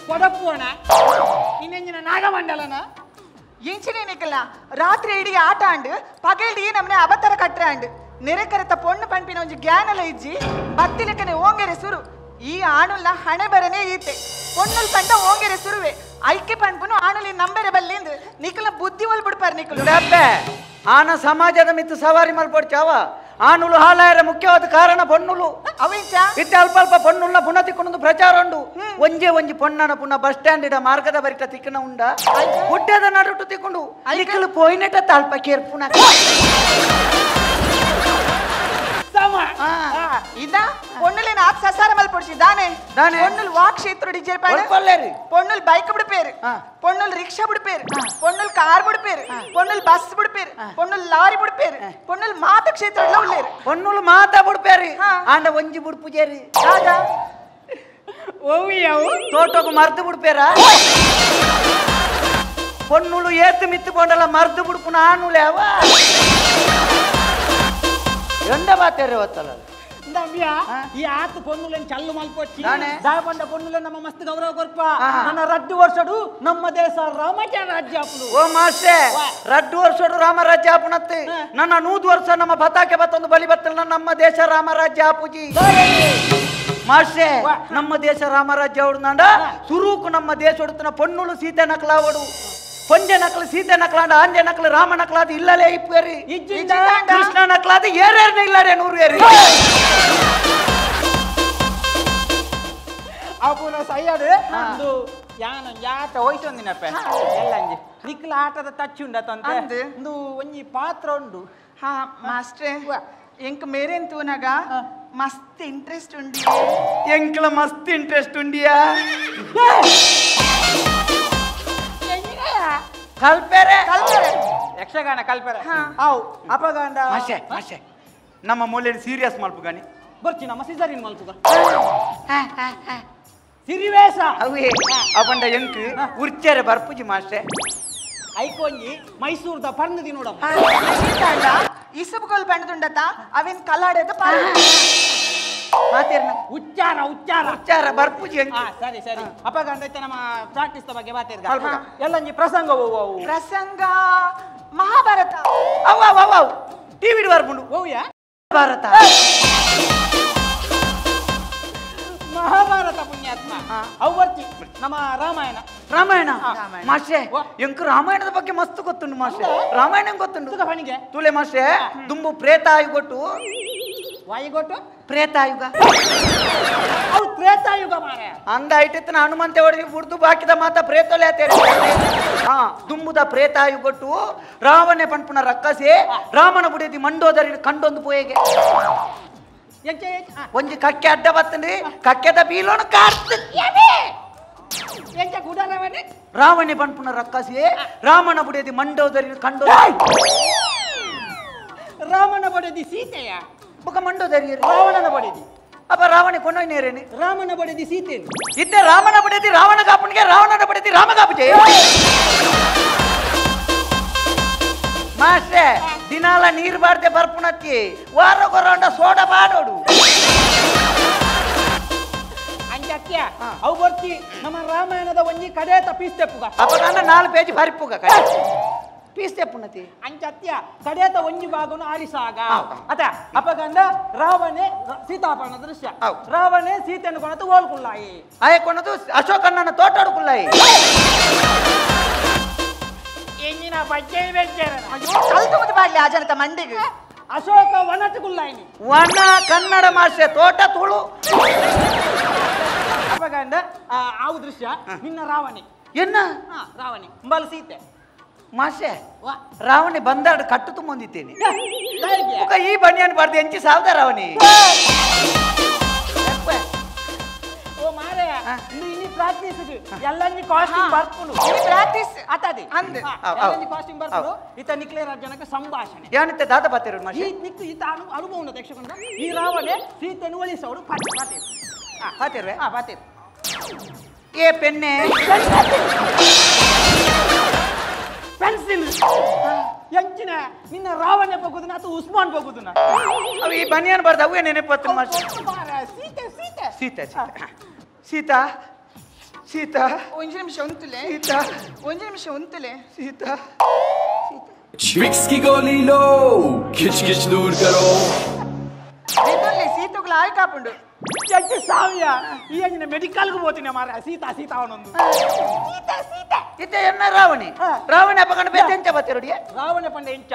ಕೊಡಪ್ಪೋಣ ಇನ್ನೆಂಜಿನ ನಾಗಮಂಡಲನ ಇಂಚಿನೇನಿಕಲ್ಲ ರಾತ್ರಿ ಇಡೀ ಆಟ ಆಂಡ್ ಪಗಲ್ಡಿ ನಮ್ಮನೆ ಅಬತ್ತರ ಕಟ್ರ ಆಂಡ್ ನೆರೆಕರೆತ ಪೊಣ್ಣು ಪಂಪಿನ ಒಂಜಿ ಗ್ಯಾನಲ ಇಜ್ಜಿ ಬತ್ತಿಲಕನೆ ಓಂಗೆರೆ ಸುರು ಈ ಆಣುಲ್ನ ಹಣೆ ಬರನೇ ಈತೆ ಪೊಣ್ಣುಲ್ ಪಂಡ ಓಂಗೆರೆ ಸುರುವೆ ಐಕ್ಯ ಪಂಪನು ಆಣುಲಿ ನಂಬೆರೆ ಬಲ್ಲಿಂದು ನಿಕಲ ಬುದ್ಧಿ ಒಲ್ ಬಿಡ್ಪಾರ ನಿಕಲು ಆನ ಸಮಾಜದ ಮಿತ್ತು ಸವಾರಿ ಮಲ್ಪಡ್ಚಾವ ಆನುಲು ಹಾಲಾಯರ ಮುಖ್ಯವಾದ ಕಾರಣ ಪೊನ್ನುಲು ಇತ್ತೆ ಅಲ್ಪ ಅಲ್ಪ ಪೊನ್ನುಲ್ನ ಪುನಃ ತಿಕ್ಕೊಂಡು ಪ್ರಚಾರ ಉಂಡು ಒಂಜಿ ಪೊಣ್ಣನ ಪುನಃ ಬಸ್ ಸ್ಟ್ಯಾಂಡ್ ಇಡ ಮಾರ್ಗದ ಬರಿಟ ತಿಕ್ಕನ ಉಂಡ ಹುಟ್ಟದ ನಡುಟು ತಿಕ್ಕೊಂಡು ಅಲ್ಲಿಕಲು ಪೋಯಿನೆಟ ತಲ್ಪ ಕೇರ್ ಪುನಃ ಇದ பொண்ணுல நாக் சசார மல் பொடிச்சி தானே தானே பொண்ணுல வாக் ಕ್ಷೇತ್ರ ಡಿಜೆ ಪಾಡ ಪಲ್ಲೇರಿ பொண்ணுல ಬೈಕ್ ಬಿಡ ಪೇರು பொண்ணுல ರಿಕ್ಷಾ ಬಿಡ ಪೇರು பொண்ணுல ಕಾರ್ ಬಿಡ ಪೇರು பொண்ணுல ಬಸ್ ಬಿಡ ಪೇರು பொண்ணுல ಲಾರಿ ಬಿಡ ಪೇರು பொண்ணுல ಮಾತ ಕ್ಷೇತ್ರ ಉಳ್ಳೇರು பொண்ணுல ಮಾತ ಬಿಡ ಪೇರಿ ಆಂಡ ಒಂಜಿ ಬಿಡ ಪೂಜೇರಿ ರಾಜಾ ಓವಿಯವು ತೋಟೋಗ ಮರ್ದು ಬಿಡ ಪೇರ பொண்ணுలు ಏತ್ತು ಮಿತ್ತು ಕೊಂಡಲ್ಲ ಮರ್ದು ಬಿಡ ಪುನಃ ಆನುಲೆ ಅವ ಎಂಡ ಬಾತೇರಿ ಹೊತ್ತಲ್ಲ ನವ್ಯ ಈ ಆತು ಪೊನ್ನುಲೆನ್ ಚಲ್ಲು ಮಲ್ಪೊಚ್ಚಿ ದಾಯಪಂಡ ಪೊನ್ನುಲೆ ನಮ್ಮ ಮಸ್ತ್ ಗೌರವ ಕೊರ್ಪ ನನ್ನ ರಡ್ಡು ವರ್ಷಡು ನಮ್ಮ ದೇಶ ರಾಮಚಾರ ರಾಜ್ಯ ಆಪುಡು ಓ ಮಾಸ್ಟೇ ರಡ್ಡು ವರ್ಷಡು ರಾಮರಾಜ್ಯ ಆಪುನತ್ತೆ ನನ್ನ 100 ವರ್ಷ ನಮ್ಮ ಪತಾಕೆ ಬತ್ತೊಂದು ಬಲಿ ಬತ್ತಲ್ಲ ನಮ್ಮ ದೇಶ ರಾಮರಾಜ್ಯ ಆಪುಜಿ ಮಾಸ್ಟೇ ನಮ್ಮ ದೇಶ ರಾಮರಾಜ್ಯ ಹೊಡ್ನಂಡ ಸುರೂಕು ನಮ್ಮ ದೇಶ ಹೊಡ್ತನ ಪೊನ್ನುಲು ಸೀತೆ ನಕಲಾವಡು ಪಂಜೆ ನಕಲು ಸೀತೆ ನಕಲಾಂಡ ಆಂಜೆ ನಕಲು ರಾಮ ನಕಲಾದ ಇಲ್ಲಲೇ ಇಪ್ಪೇರಿ ಕೃಷ್ಣ ನಕಲಾದ ಏರೇರ್ನ ಇಲ್ಲರೆ 100 ಏರಿ ಅಪುನ ಸೈಯಡ್ ಒಂದು ಯಾನ ಯಾತ ಹೋಯ್ತೊಂದಿನಪ್ಪ ಎಲ್ಲ ಅಂಜಿ ನಿಕ್ಲ ಆಟದ ಟಚ್ ಉಂಡತಂತೆ ಒಂದು ಒಂಜಿ ಪಾತ್ರ ಉಂಡು ಹಾ ಮಾಸ್ಟ್ರೆ ಎಂಕ್ ಮೇರೇನ್ ತೂನಗ ಮಸ್ತ್ ಇಂಟ್ರೆಸ್ಟ್ ಉಂಡಿ ಎಂಕ್ಲ ಮಸ್ತ್ ಇಂಟ್ರೆಸ್ಟ್ ಉಂಡಿಯಾ ಕಲ್ಪೆರೆ ಯಕ್ಷಗಾನ ಕಲ್ಪೆರೆ ಅವು ಅಪಗಾಂಡ ಮಾಷೆ ಮಾಷೆ ನಮ್ಮ ಮೂಲೆಯಲ್ಲಿ ಸೀರಿಯಸ್ ಮಲ್ಪು ಗಾನಿ ಬರ್ಚಿ ನಮ್ಮ ಸಿಸರಿನ್ ಮಲ್ಪುಗ ಸಿರಿವೇಶ ಅವೇ ಅಪಂಡ ಎಂಕ್ ಉರ್ಚೆರೆ ಬರ್ಪುಜಿ ಮಾಷೆ ಐಕೊಂಜಿ ಮೈಸೂರ್ದ ಪರ್ಣದಿ ನೋಡಮ್ಮ ಇಸುಬುಗೋಲ್ ಬಂಡದುಂಡತ ಅವೇನ್ ಕಲಾಡೆದ ಮಾತೇರ್ನ ಉಚ್ಚಾರ ಉಚ್ಚಾರ ಉಚ್ಚಾರ ಬರ್ಪುಜಿ ಎಂಕ್ ಸರಿ ಸರಿ ಅಪಗಾಂಡ ಐತೆ ನಮ್ಮ ಪ್ರಾಕ್ಟೀಸ್ ಬಗ್ಗೆ ಮಾತೇರ್ಗ ಎಲ್ಲಂಜಿ ಪ್ರಸಂಗವು ಅವು ಪ್ರಸಂಗ ಮಹಾಭಾರತ ಅವ ಅವ ಅವ ಟಿವಿ ಬರ್ಪುಂಡು ಓವ್ಯಾ ಭಾರತ ಮಹಾಭಾರತ ಪುಣ್ಯಾತ್ಮ ಅವು ಬರ್ತಿ ನಮ್ಮ ರಾಮಾಯಣ ರಾಮಾಯಣ ಮಾಷೆ ಎಂಕ್ ರಾಮಾಯಣದ ಬಗ್ಗೆ ಮಸ್ತ್ ಗೊತ್ತುಂಡು ಮಾಷೆ ರಾಮಾಯಣ ಗೊತ್ತುಂಡು ಫಣಿಗೆ ತುಲೆ ಮಾಷೆ ದುಂಬು ಪ್ರೇತಾಯು ಗೊಟ್ಟು ವಾಯಿಗೊಟ್ಟು ಪ್ರೇತಾಯುಗ ಅವು ತ್ರೇತಾಯುಗ ಮಾರೆ ಅಂದ ಐಟಿತ್ತನ ಹನುಮಂತೆ ಹೊಡೆದಿ ಬುಡ್ದು ಬಾಕಿದ ಮಾತ ಪ್ರೇತೋಲೆ ಹಾ ದುಂಬುದ ಪ್ರೇತಾಯು ಗೊಟ್ಟು ರಾವಣೆ ಪಂಪುನ ರಕ್ಕಸೆ ರಾಮನ ಬುಡಿದಿ ಮಂಡೋದರಿ ಕಂಡೊಂದು ಪೋಯೆಗೆ ಒಂಜಿ ಕಕ್ಕೆ ಅಡ್ಡ ಬತ್ತಂಡ್ರಿ ಕಕ್ಕೆದ ಬೀಲೋಣ ಕಾರ್ತ ರಾವಣೆ ಪಂಪುನ ರಕ್ಕಸೆ ರಾಮನ ಬುಡಿದಿ ಮಂಡೋದರಿ ಕಂಡೊ ರಾಮನ ಬಡಿದಿ ಸೀತೆಯ ಬೊಕ ಮಂಡೋದರಿ ರಾವಣನ ಬಡಿದಿ ಅಪ್ಪ ರಾವಣೆ ಕೊಂಡೊಯ್ನೇರೇನೆ ರಾಮನ ಬಡಿದಿ ಸೀತೆ ಇತ್ತೆ ರಾಮನ ಬಡಿದಿ ರಾವಣ ಗಾಪನಿಗೆ ರಾವಣನ ಬಡಿದಿ ರಾಮ ಗಾಪಜೆ ಮಾಸ್ಟ್ರೆ ದಿನಾಲ ನೀರು ಬಾರ್ದೆ ಬರ್ಪುಣತ್ತಿ ವಾರ ಕೊರಂಡ ಸೋಡ ಬಾಡೋಡು ಅಂಜತ್ಯ ಅವು ಬರ್ತಿ ನಮ್ಮ ರಾಮಾಯಣದ ಒಂಜಿ ಕಡೆ ಪೀಸ್ ತೆಪ್ಪುಗ ಅಪಗಾಂಡ 4 ಪೇಜ್ ಬರ್ಪುಗ ಪೀಸ್ ತೆಪ್ಪುಣತಿ ಅಂಜತ್ಯ ಕಡೆತ ಒಂಜಿ ಭಾಗನು ಆರಿಸಾಗ ಅತ ಅಪಗಂಡ ರಾವಣೆ ಸೀತಾಪರಣ ದೃಶ್ಯ ರಾವಣೆ ಸೀತೆಯನ್ನು ಕೊಣತು ಓಲ್ಕುಲ್ಲಾಯಿ ಆಯ ಕೊಣದು ಅಶೋಕಣ್ಣನ ತೋಟಾಡುಕುಲ್ಲಾಯಿ ಎಂಜಿನ ಬಜ್ಜೆ ಬೆಜ್ಜೆರನ ಅಯ್ಯೋ ಕಲ್ತುಮದ ಬಾಡ್ಲಿ ಆ ಜನತ ಮಂಡಿಗೆ ಅಶೋಕ ವನಟುಕುಲ್ಲಾಯಿನಿ ವನ ಕನ್ನಡ ಮಾಷೆ ತೋಟ ತುಳು ಅಪಗಂಡ ಆವು ದೃಶ್ಯ ನಿನ್ನ ರಾವಣೆ ಎನ್ನ ರಾವಣೆ ಬಲ್ ಸೀತೆ ಮಾಷೆ ರಾವಣಿ ಬಂದಾಡು ಕಟ್ಟು ತುಂಬೊಂದಿತ್ತೇನೆ ಈ ಬಣ್ಣಿಯನ್ನು ಬರ್ದು ಎಂಚಿ ಸಾವ್ದ ರಾವಣಿ ಓ ಮಾರೆ ಇನ್ನಿ ಪ್ರಾಕ್ಟೀಸ್ ಎಲ್ಲಂಜಿ ಕಾಸ್ಟ್ಯೂಮ್ ಬರ್ಕೊಂಡು ಪ್ರಾಕ್ಟೀಸ್ ಅತದೆ ಅಂದೆ ಎಲ್ಲಂಜಿ ಕಾಸ್ಟ್ಯೂಮ್ ಬರ್ಕೊಂಡು ಈತ ನಿಕ್ಲೇರ ಜನಕ ಸಂಭಾಷಣೆ ಯಾನಿತ್ತೆ ದಾದ ಬತ್ತಿರು ಮಾಷೆ ಈ ನಿಕ್ಕು ಈತ ಅನುಭವ ಉಂಟು ಯಕ್ಷಗೊಂಡ ಈ ರಾವಣೆ ಸೀತೆಯನ್ನು ಒಲಿಸೋಡು ಪಾತಿರು ಪಾತಿರ್ವೆ ಪಾತಿರು ಏ ಪೆನ್ನೆ ಪೆನ್ಸಿಲ್ ಎಂಚಿನ ನಿನ್ನ ರಾವಣೆ ಬಗುದನ ಅಥವಾ ಉಸ್ಮಾನ್ ಬಗುದನ ಅವು ಈ ಬನಿಯನ್ ಬರ್ದ ಅವೇ ನೆನಪತ್ತು ಮಾಷೆ ಸೀತೆ ಸೀತೆ ಸೀತೆ ಸೀತಾ ಸೀತಾ ಒಂಜಿ ನಿಮಿಷ ಉಂತುಲೆ ಸೀತಾ ಒಂಜಿ ನಿಮಿಷ ಉಂತುಲೆ ಸೀತಾ ट्विक्स की गोली लो खिच खिच दूर करो ಇದೊಳ್ಳೆ ಸೀತುಗಳು ಆಯ್ ಕಾಪುಂಡು ಎಂಚಿ ಸಾವಿಯ ಈ ಎಂಜಿನ ಮೆಡಿಕಲ್ಗೆ ಹೋಗ್ತೀನಿ ಮಾರ ಸೀತಾ ಸೀತಾ ಅವನೊಂದು ಸೀತೆ ಸೀತೆ ಇತ್ತೆ ಎನ್ನ ರಾವಣಿ ರಾವಣಿ ಅಪ್ಪಗಂಡ ಬೇತೆ ಎಂಚ ಬತ್ತಿರೋಡಿ ರಾವಣ ಪಂಡ ಎಂಚ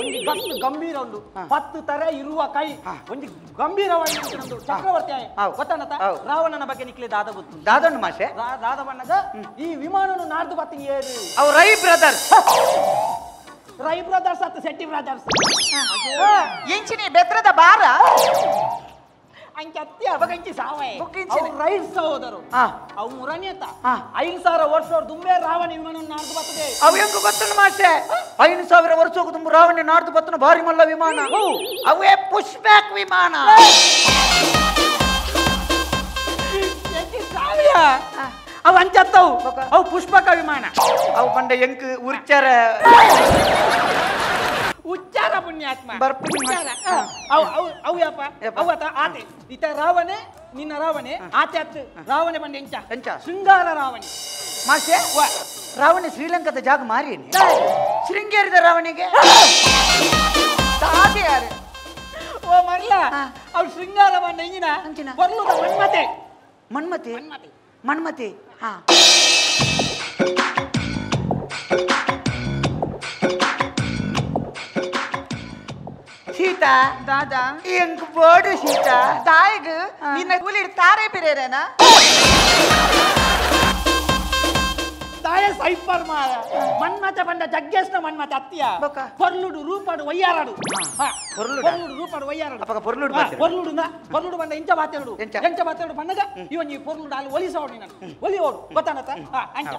ಒಂದು ಗತ್ತು ಗಂಭೀರ ಉಂಡು 10 ತರ ಇರುವ ಕೈ ಒಂದು ಗಂಭೀರವಾಗಿ ಒಂದು ಚಕ್ರವರ್ತಿ ಗೊತ್ತಾನತ ರಾವಣನ ಬಗ್ಗೆ ನಿಕ್ಲೆ ದಾದ ಗೊತ್ತು ದಾದೊಂಡು ಮಾಷೆ ದಾದ ಬಣ್ಣದ ಈ ವಿಮಾನನು ನಾಡ್ದು ಬತ್ತೀನಿ ಏರು ಅವು ರೈ ಬ್ರದರ್ಸ್ ರೈ ಬ್ರದರ್ಸ್ ಅಥವಾ ಶೆಟ್ಟಿ ಬ್ರದರ್ಸ್ ಎಂಚಿನಿ ಬೆತ್ರದ ಬಾರ ಅಂಚೆ ಅತ್ತಿ ಅಬಗಂಚಿ ಸಾವೇ ರೈಟ್ ಸಹೋದರು ಅವು ಮುರಣ್ಯತ 5,000 ವರ್ಷ ದುಂಬೆ ರಾವಣ ವಿಮಾನ ನಾಡ್ದು ಬರ್ತದೆ ಅವು ಹೆಂಗ ಗೊತ್ತುಂಡು ಮಾಷೆ 5,000 ವರ್ಷ ತುಂಬ ರಾವಣ ನಾಡ್ದು ಬತ್ತನ ಭಾರಿ ಮಲ್ಲ ವಿಮಾನ ಅವೇ ಪುಷ್ ಬ್ಯಾಕ್ ವಿಮಾನ ಅವು ಅಂಚತ್ತವು ಅವು ಪುಷ್ಪಕ ವಿಮಾನ ಅವು ಬಂಡ ಎಂಕ್ ಉರ್ಚಾರ ಉಚ್ಚಾರ ಪುಣ್ಯಾತ್ಮ ಬರ್ಪುಣ್ಯ ಅವು ಯಪ್ಪ ಅವತ ಆತೆ ಇತ ರಾವಣೆ ನಿನ್ನ ರಾವಣೆ ಆತೆ ಅತ್ತು ರಾವಣೆ ಬಂದ ಎಂಚ ಶೃಂಗಾರ ರಾವಣೆ ಮಾಷೆ ರಾವಣಿ ಶ್ರೀಲಂಕಾದ ಜಾಗ ಮಾರಿಯೇನೆ ಶೃಂಗೇರಿದ ರಾವಣಿಗೆ ಸಾಧ್ಯಾರು ಓ ಮರ್ಲ ಅವ್ರು ಶೃಂಗಾರ ಬಂದ ಎಂಜಿನ ಬರ್ಲುದ ಮನ್ಮತೆ ಮನ್ಮತಿ ಮನ್ಮತಿ ಹಾ ಸೀತಾ ದಾದಾ ಎಂಕ್ ಬೋಡು ಸೀತಾ ತಾಯಿಗ್ ನಿನ್ನ ಕೂಲಿ ತಾರೆ ಪಿರೇರೇನಾ ಸೈಪರ್ ಮಾರ ಮನ್ಮತ ಬಂದ ಜಗ್ಗೇಶ್ನ ಮನ್ಮತ ಅತ್ತಿಯ ಪೊರ್ಲುಡು ರೂಪಾಡು ಒಯ್ಯಾರಾಡು ಪೊರ್ಲುಡು ರೂಪಾಡು ಒಯ್ಯಾರಾಡು ಪೊರ್ಲುಡು ಬಂದ ಇಂಚ ಬಾತೆರಡು ಎಂಚ ಬಾತೆರಡು ಬಂದಾಗ ಇವನ್ ಈ ಪೊರ್ಲುಡು ಅಲ್ಲಿ ಒಲಿಸೋಡು ನೀನು ಒಲಿ ಓಡು ಗೊತ್ತಾನತ್ತ ಅಂಚ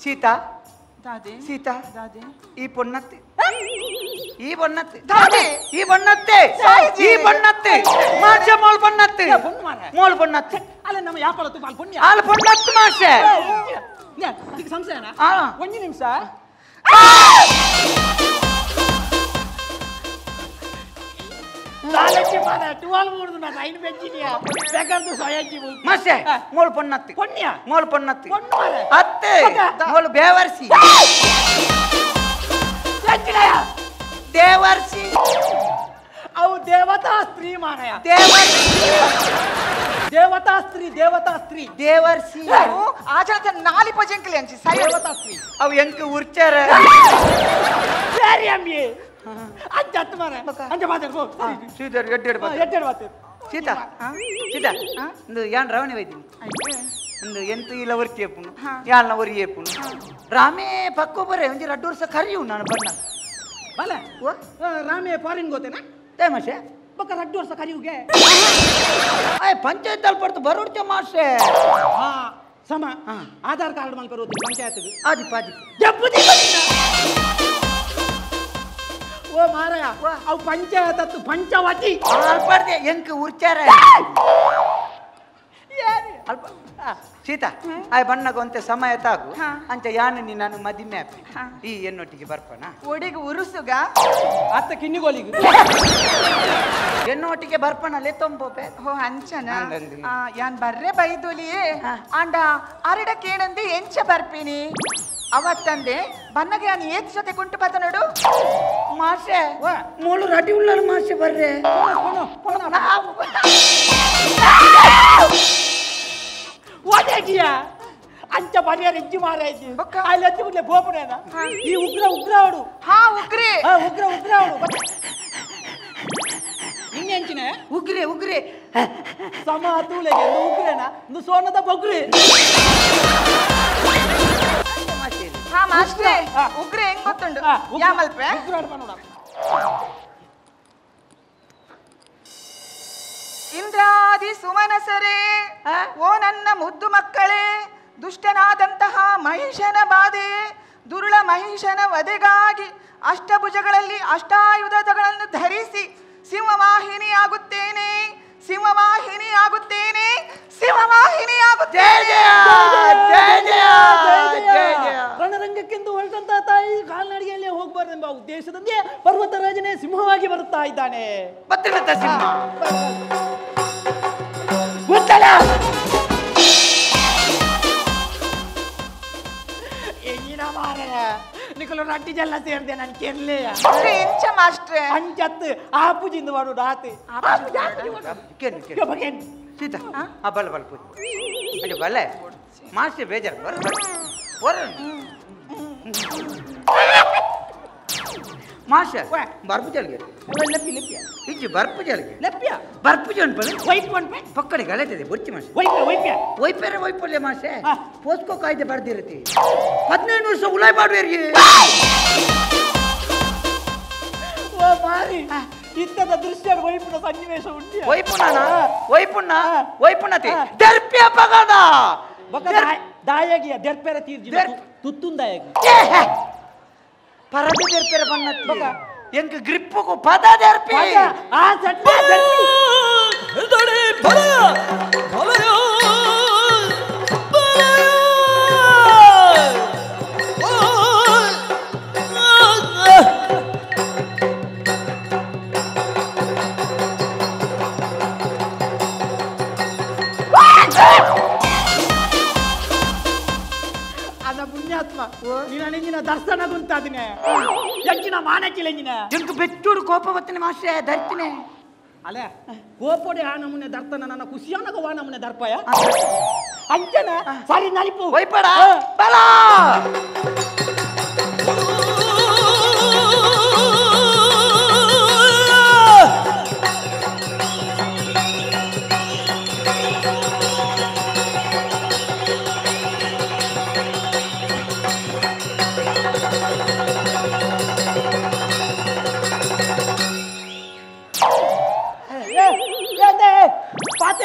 ಸೀತಾ ಸೀತಾ ಈ ಪೊನ್ನತ್ತೆ ಈ ಬಣ್ಣತ್ತೆ ಮಾಷೆ ಮೋಲ್ ಬಣ್ಣತ್ತೆ ಮೋಲ್ ಬಣ್ಣತ್ತೆ ಅಲ್ಲ ನಮ್ಮ ಯಾಪಲ ತುಪಾಲ್ ಪುಣ್ಯ ಆಲ್ ಬಣ್ಣತ್ತೆ ಮಾಷೆ ಇದಕ್ಕೆ ಸಂಶಯನಾ ಒಂದು ನಿಮಿಷ ನಾಲ್ಕು ಮಾಡ 12 ಮೂರ್ದು ನಾ ಐನು ಬೆಂಚಿನಿಯಾ ಬೇಕಾದ್ದು ಸೊಯಂಜಿ ಮಾಷೆ ಮೋಲ್ ಬಣ್ಣತ್ತೆ ಪುಣ್ಯ ಮೋಲ್ ಬಣ್ಣತ್ತೆ ಅತ್ತೆ ಮೋಲ್ ಬೇವರ್ಸಿ ದೇವರ್ಸಿ ಅವು ದೇವತಾ ಸ್ತ್ರೀ ಮಾನಯ ದೇವತಾ ಸ್ತ್ರೀ ದೇವರ್ಸಿ ಆಚರಣೆ ನಾಲಿ ಪಜಂಕಲಿ ಅಂಚಿ ದೇವತಾ ಸ್ತ್ರೀ ಅವು ಎಂಕ ಉರ್ಚಾರ ಸರಿ ಅಮ್ಮಿ ಅಂಚ ಹತ್ತು ಮಾರ ಅಂಚ ಮಾತಾಡ್ಕೋ ಸೀತಾ ಎಡ್ಡೆಡ್ ಮಾತಾಡು ಸೀತಾ ಸೀತಾ ಒಂದು ಯಾನ್ ರವಣೆ ವೈದ್ಯನಿ ಒಂದು ಎಂತ ಇಲ್ಲ ವರ್ತಿ ಏಪುನು ಯಾಲ್ನ ಒರಿ ಏಪುನು ರಾಮೇ ಪಕ್ಕ ಬರೇ ಒಂಜಿ 2 ವರ್ಷ ಕರಿಯು ನಾನು ಬಣ್ಣ ಬಲ ರಾಮೇ ಫಾರಿನ್ ಗೋತೇನಾ ತೇಮಶೆ ಬಕ್ಕ 2 ವರ್ಷ ಕರಿಯುಗೆ ಪಂಚಾಯತ್ ಅಲ್ಲಿ ಪಡ್ತು ಬರೋಡ್ತೆ ಮಾಷೆ ಹಾ ಸಮ ಆಧಾರ್ ಕಾರ್ಡ್ ಮಲ್ಪ ರೋತಿ ಪಂಚಾಯತ್ ಆದಿ ಪಾದಿ ಜಪ್ಪುದಿ ಓ ಮಾರಯ ಅವು ಪಂಚಾಯತ್ ಅತ್ತು ಪಂಚವಟಿ ಅಲ್ಪಡ್ದೆ ಎಂಕ ಉರ್ಚಾರ ಅಲ್ಪ ಸೀತಾ ಆ ಬಣ್ಣಗೊಂತೆ ಸಮಯ ತಾಗು ಅಂಚ ಯಾನು ನೀ ನಾನು ಮದಿಮೆ ಈ ಎನ್ನೊಟ್ಟಿಗೆ ಬರ್ಪಣ ಒಡಿಗೆ ಉರುಸುಗ ಅತ್ತ ಕಿನ್ನಿಗೋಲಿಗೆ ಎನ್ನೊಟ್ಟಿಗೆ ಬರ್ಪಣ ಲೆತ್ತೊಂಬೋಪೆ ಹೋ ಅಂಚನ ಯಾನ್ ಬರ್ರೆ ಬೈದೊಲಿಯೇ ಅಂಡ ಅರಡ ಕೇಳಂದೆ ಎಂಚ ಬರ್ಪಿನಿ ಅವತ್ತಂದೆ ಬನ್ನಗೆ ಯಾನ್ ಏತ್ ಜೊತೆ ಕುಂಟು ಪತ ನೋಡು ಮಾಷೆ ಮೂಳು ರಡಿ ಉಳ್ಳಲು ಮಾಷೆ ಬರ್ರೆ ಒಡೆಗಿಯಾ ಅಂಚ ಬರಿಯರ್ ಇಜ್ಜಿ ಮಾರಾಯ್ತಿ ಅಲ್ಲಿ ಎತ್ತಿ ಬಿಡ್ಲೆ ಬೋಪುನೇನ ಈ ಉಗ್ರ ಅವಡು ಹಾ ಉಗ್ರಿ ಉಗ್ರ ಅವಡು ಹಿಂಗೆಂಚಿನ ಉಗ್ರೆ ಸಮ ತೂಲೆಗೆ ಉಗ್ರೇನ ಒಂದು ಸೋನದ ಬೊಗ್ರಿ ಹಾ ಮಾಸ್ಟ್ರೆ ಉಗ್ರೆ ಹೆಂಗ್ ಗೊತ್ತುಂಡು ಯಾಮಲ್ಪೆ ಉಗ್ರ ಆಡ್ಪ ನೋಡ ಇಂದ್ರಾದಿ ಸುಮನಸರೇ ಓ ನನ್ನ ಮುದ್ದು ಮಕ್ಕಳೇ ದುಷ್ಟನಾದಂತಹ ಮಹಿಷನ ಬಾಧೆ ದುರುಳ ಮಹಿಷನ ವಧೆಗಾಗಿ ಅಷ್ಟಭುಜಗಳಲ್ಲಿ ಅಷ್ಟಾಯುಧಗಳನ್ನು ಧರಿಸಿ ಸಿಂಹವಾಹಿನಿಯಾಗುತ್ತೇನೆ ರಣರಂಗಕ್ಕೆಂದು ಹೊರಟಂತ ತಾಯಿ ಕಾಲ್ನಡಿಗೆಯಲ್ಲಿ ಹೋಗಬಾರ್ದೆಂಬ ಉದ್ದೇಶದಂತೆ ಪರ್ವತರಾಜನೇ ಸಿಂಹವಾಗಿ ಬರುತ್ತಾ ಇದ್ದಾನೆ. ನಿಕಲು ರಟ್ಟಿ ಜಲ್ಲ ಸೇರ್ದೆ ನಾನು ಕೆರ್ಲೆ ಎಂಚ ಮಾಸ್ಟ್ರೆ ಅಂಚತ್ತು ಆಪುಜಿಂದು ಮಾಡು ರಾತೆ ಸೀತಾ ಬಲ್ಲ ಬಲ್ಲ ಪೂಜೆ ಅಯ್ಯೋ ಬಲ್ಲ ಮಾಸ್ಟರ್ ಬೇಜಾರು ಬರ ಬರ ಮಾಸ್ಟರ್ ಬರ್ಪು ಜಲ್ಗೆ ಲೆಪ್ಪಿ ಲೆಪ್ಪಿಯ ಇಜ್ಜಿ ಬರ್ಪು ಜಲ್ಗೆ ಲೆಪ್ಪಿಯ ಬರ್ಪು ಜನ್ ಪಲೆ ವೈಪ್ ಒನ್ಪೆ ಪಕ್ಕಡೆ ಗಲತಿದೆ ಬುರ್ಚಿ ಮಾಸ್ಟರ್ ವೈಪ್ ವೈಪ್ಯ ವೈಪೇರೆ ವೈಪಲ್ಲೆ ಮಾಸ್ಟರ್ ಪೋಸ್ಕೋ ಕಾಯ್ದೆ ಬರ್ದಿರತಿ 15 ವರ್ಷ ಉಳಾಯ್ ಮಾಡುವೇರಿಗೆ ಓ ಮಾರಿ ಇತ್ತದ ದೃಶ್ಯ ವೈಪುನ ಸನ್ನಿವೇಶ ಉಂಟು ವೈಪುಣತೆ ದರ್ಪ್ಯ ಪಗದ ದಾಯಗಿಯ ದರ್ಪೆರ ತೀರ್ಜಿ ತುತ್ತುನ್ ದಾಯಗಿ ಪರದೆ ದರ್ಪೆರ ಬನ್ನತ್ ಬಗ ಎಂಕ ಗ್ರಿಪ್ಪುಕು ಪದ ದರ್ಪೆ ಆ ಸಟ್ಟ ದರ್ಪಿ ದಡೆ ಬಲ ಬಲಯೋ ನೀನ ದರ್ಶನ ಗುಂತಾದಿನ ಎಂಚಿನ ಮಾನಕ್ಕಿಲ್ಲ ಎಂಜಿನ ಎಂಕ ಬೆಚ್ಚೂರು ಕೋಪ ಬತ್ತನೆ ಮಾಸ್ಟರ್ ದರ್ತಿನೆ ಅಲ್ಲ ಕೋಪೋಡೆ ಆ ನಮೂನೆ ದರ್ತನ ನನ್ನ ಖುಷಿಯಾನಗ ವಾ ನಮೂನೆ ದರ್ಪಯ ಅಂಚನ ಸರಿ ನಲಿಪು ವೈಪಡ ಬಲ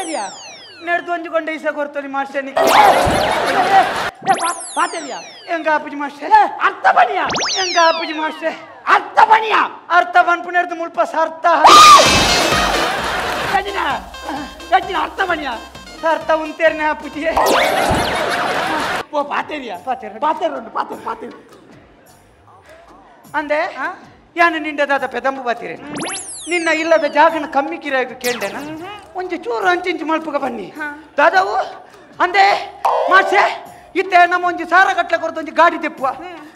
ಪಾತೇರಿಯಾ ನಡೆದು ಒಂಜುಕೊಂಡೆ ಈಸ ಕೊಡ್ತಾನೆ ಮಾಸ್ಟರ್ ಪಾತೇರಿಯಾ ಹೆಂಗ ಅಪ್ಪಜಿ ಮಾಸ್ಟರ್ ಅರ್ಥ ಬನಿಯಾ ಹೆಂಗ ಅಪ್ಪಜಿ ಮಾಸ್ಟರ್ ಅರ್ಥ ಬನಿಯಾ ಅರ್ಥ ಬನ್ಪು ನಡೆದು ಮುಲ್ಪ ಸರ್ತ ಗಜ್ಜಿನ ಅರ್ಥ ಬನಿಯಾ ಸರ್ತ ಉಂತೇರ್ನೆ ಅಪ್ಪಜಿ ಓ ಪಾತೇರಿಯಾ ಪಾತೇರು ಪಾತೇರು ಅಂದೆ ಯಾನು ನಿಂಡದಾದ ಪೆದಂಬು ಬಾತಿರೆ ನಿನ್ನ ಇಲ್ಲದ ಜಾಗನ ಕಮ್ಮಿ ಕಿರಾಗ ಕೇಳ್ದೇನ ಒಂಚು ಚೂರು ಅಂಚಿಂಚು ಮಲ್ಪಗ ಬನ್ನಿ ದಾದವು ಅಂದೆ ಮಾಸೆ ಇತ್ತೆ ನಮ್ಮ ಒಂಜಿ ಸಾರ ಗಟ್ಲೆ ಕೊರತು ಒಂಜಿ ಗಾಡಿ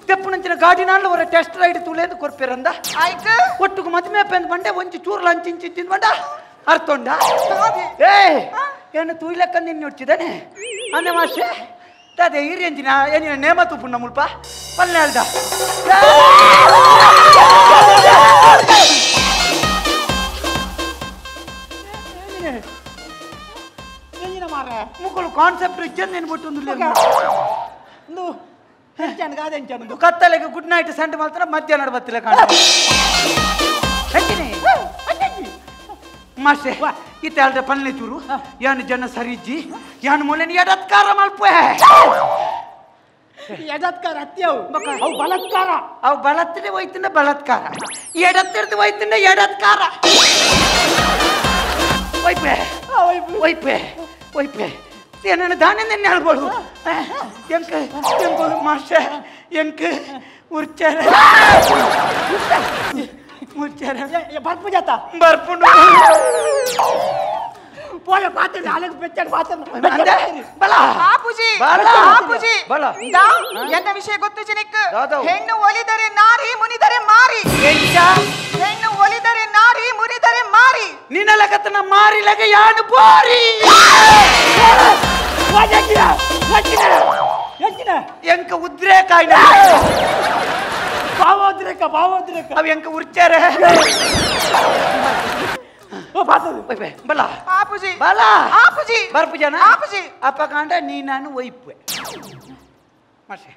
ತೆಪ್ಪು ನಂಚಿನ ಗಾಡಿ ನಾಳು ಅವರ ಟೆಸ್ಟ್ ರೈಡ್ ತುಲೇದು ಕೊರ್ಪಿರಂದ ಒಟ್ಟಿಗೆ ಮದುವೆ ಪೆಂದ್ ಬಂಡೆ ಒಂಚು ಚೂರು ಅಂಚಿಂಚಿಂಚಿನ ಬಂಡ ಅರ್ಥೊಂಡ ಏನು ತೂಯ್ಲೆಕ್ಕ ನಿನ್ನ ನೋಡ್ತಿದ್ದಾನೆ ಅಂದೆ ಮಾಸೆ ಅದೇ ಹಿರಿಯಂಜಿನ ಏನಿನ ನೇಮ ತುಪ್ಪುಣ್ಣ ಮುಲ್ಪ ಪಲ್ಲೆ ಅಲ್ದ ಮುಕ್ಕಳು ಕಾನ್ಸೆಪ್ಟ್ ಇಚ್ಚಂದು ಏನ್ಬಿಟ್ಟು ಒಂದು ಕತ್ತಲೆಗೆ ಗುಡ್ ನೈಟ್ ಸಂಡೆ ಮಾತ್ರ ಮಧ್ಯಾಹ್ನ ಬತ್ತಿಲ್ಲ ಕಾಣ ಮಾಸ್ಟೆ ಇತ್ತೆ ಅಲ್ದೆ ಪಲ್ಲೆ ಚೂರು ಯಾನು ಜನ ಸರಿಜ್ಜಿ ಯಾನು ಮೊಲೆನ ಎಡತ್ಕಾರ ಮಲ್ಪೆ ಎಡತ್ಕಾರ ಅತ್ಯವು ಅವು ಬಲತ್ಕಾರ ಅವು ಬಲತ್ತಿನ ಹೋಯ್ತಿನ ಬಲತ್ಕಾರ ಎಡತ್ತಿರ್ದು ಹೋಯ್ತಿನ ಎಡತ್ಕಾರ ಒಯ್ಪೆ ಒಯ್ಪೆ ಒಯ್ಪೆ ಏನನ್ನ ದಾನೆ ನೆನ್ನೆ ಹೇಳ್ಬೋದು ಎಂಕ ಎಂಬೋದು ಮಾಸ್ಟರ್ ಎಂಕ ಉರ್ಚಾರ ಮುಚ್ಚಾರ ಬರ್ಪು ಜಾತ ಬರ್ಪುಂಡು పోయ పాతది అలగ పెట్టాడు పాతది ಬಲ ಬಾಪೂಜಿ ಬಾಪೂಜಿ ಬಲ ಎನ್ನ ವಿಷಯ ಗೊತ್ತು ಜನಕ್ಕೆ ಹೆಣ್ಣು ಒಲಿದರೆ ನಾರಿ ಮುನಿದರೆ ಮಾರಿ ಹೆಣ್ಣು ಒಲಿದರೆ ನಾರಿ ಮುನಿದರೆ ಮಾರಿ ನಿನ್ನಲಗತನ ಮಾರಿಲಗೆ ಯಾನು ಬೋರಿ ಎಂಕ ಉದ್ರೇಕಾಯ್ನ ಭಾವೋದ್ರೇಕ ಅವು ಎಂಕ ಉರ್ಚಾರ ಬಲ ಆಪುಜಿ ಬಲ ಆಪುಜಿ ಬರ್ಪುಜನ ಆಪುಜಿ ಅಪ್ಪ ಕಾಂಡ ನೀ ನಾನು ಒಯ್ಪೆ ಮಾಸೆ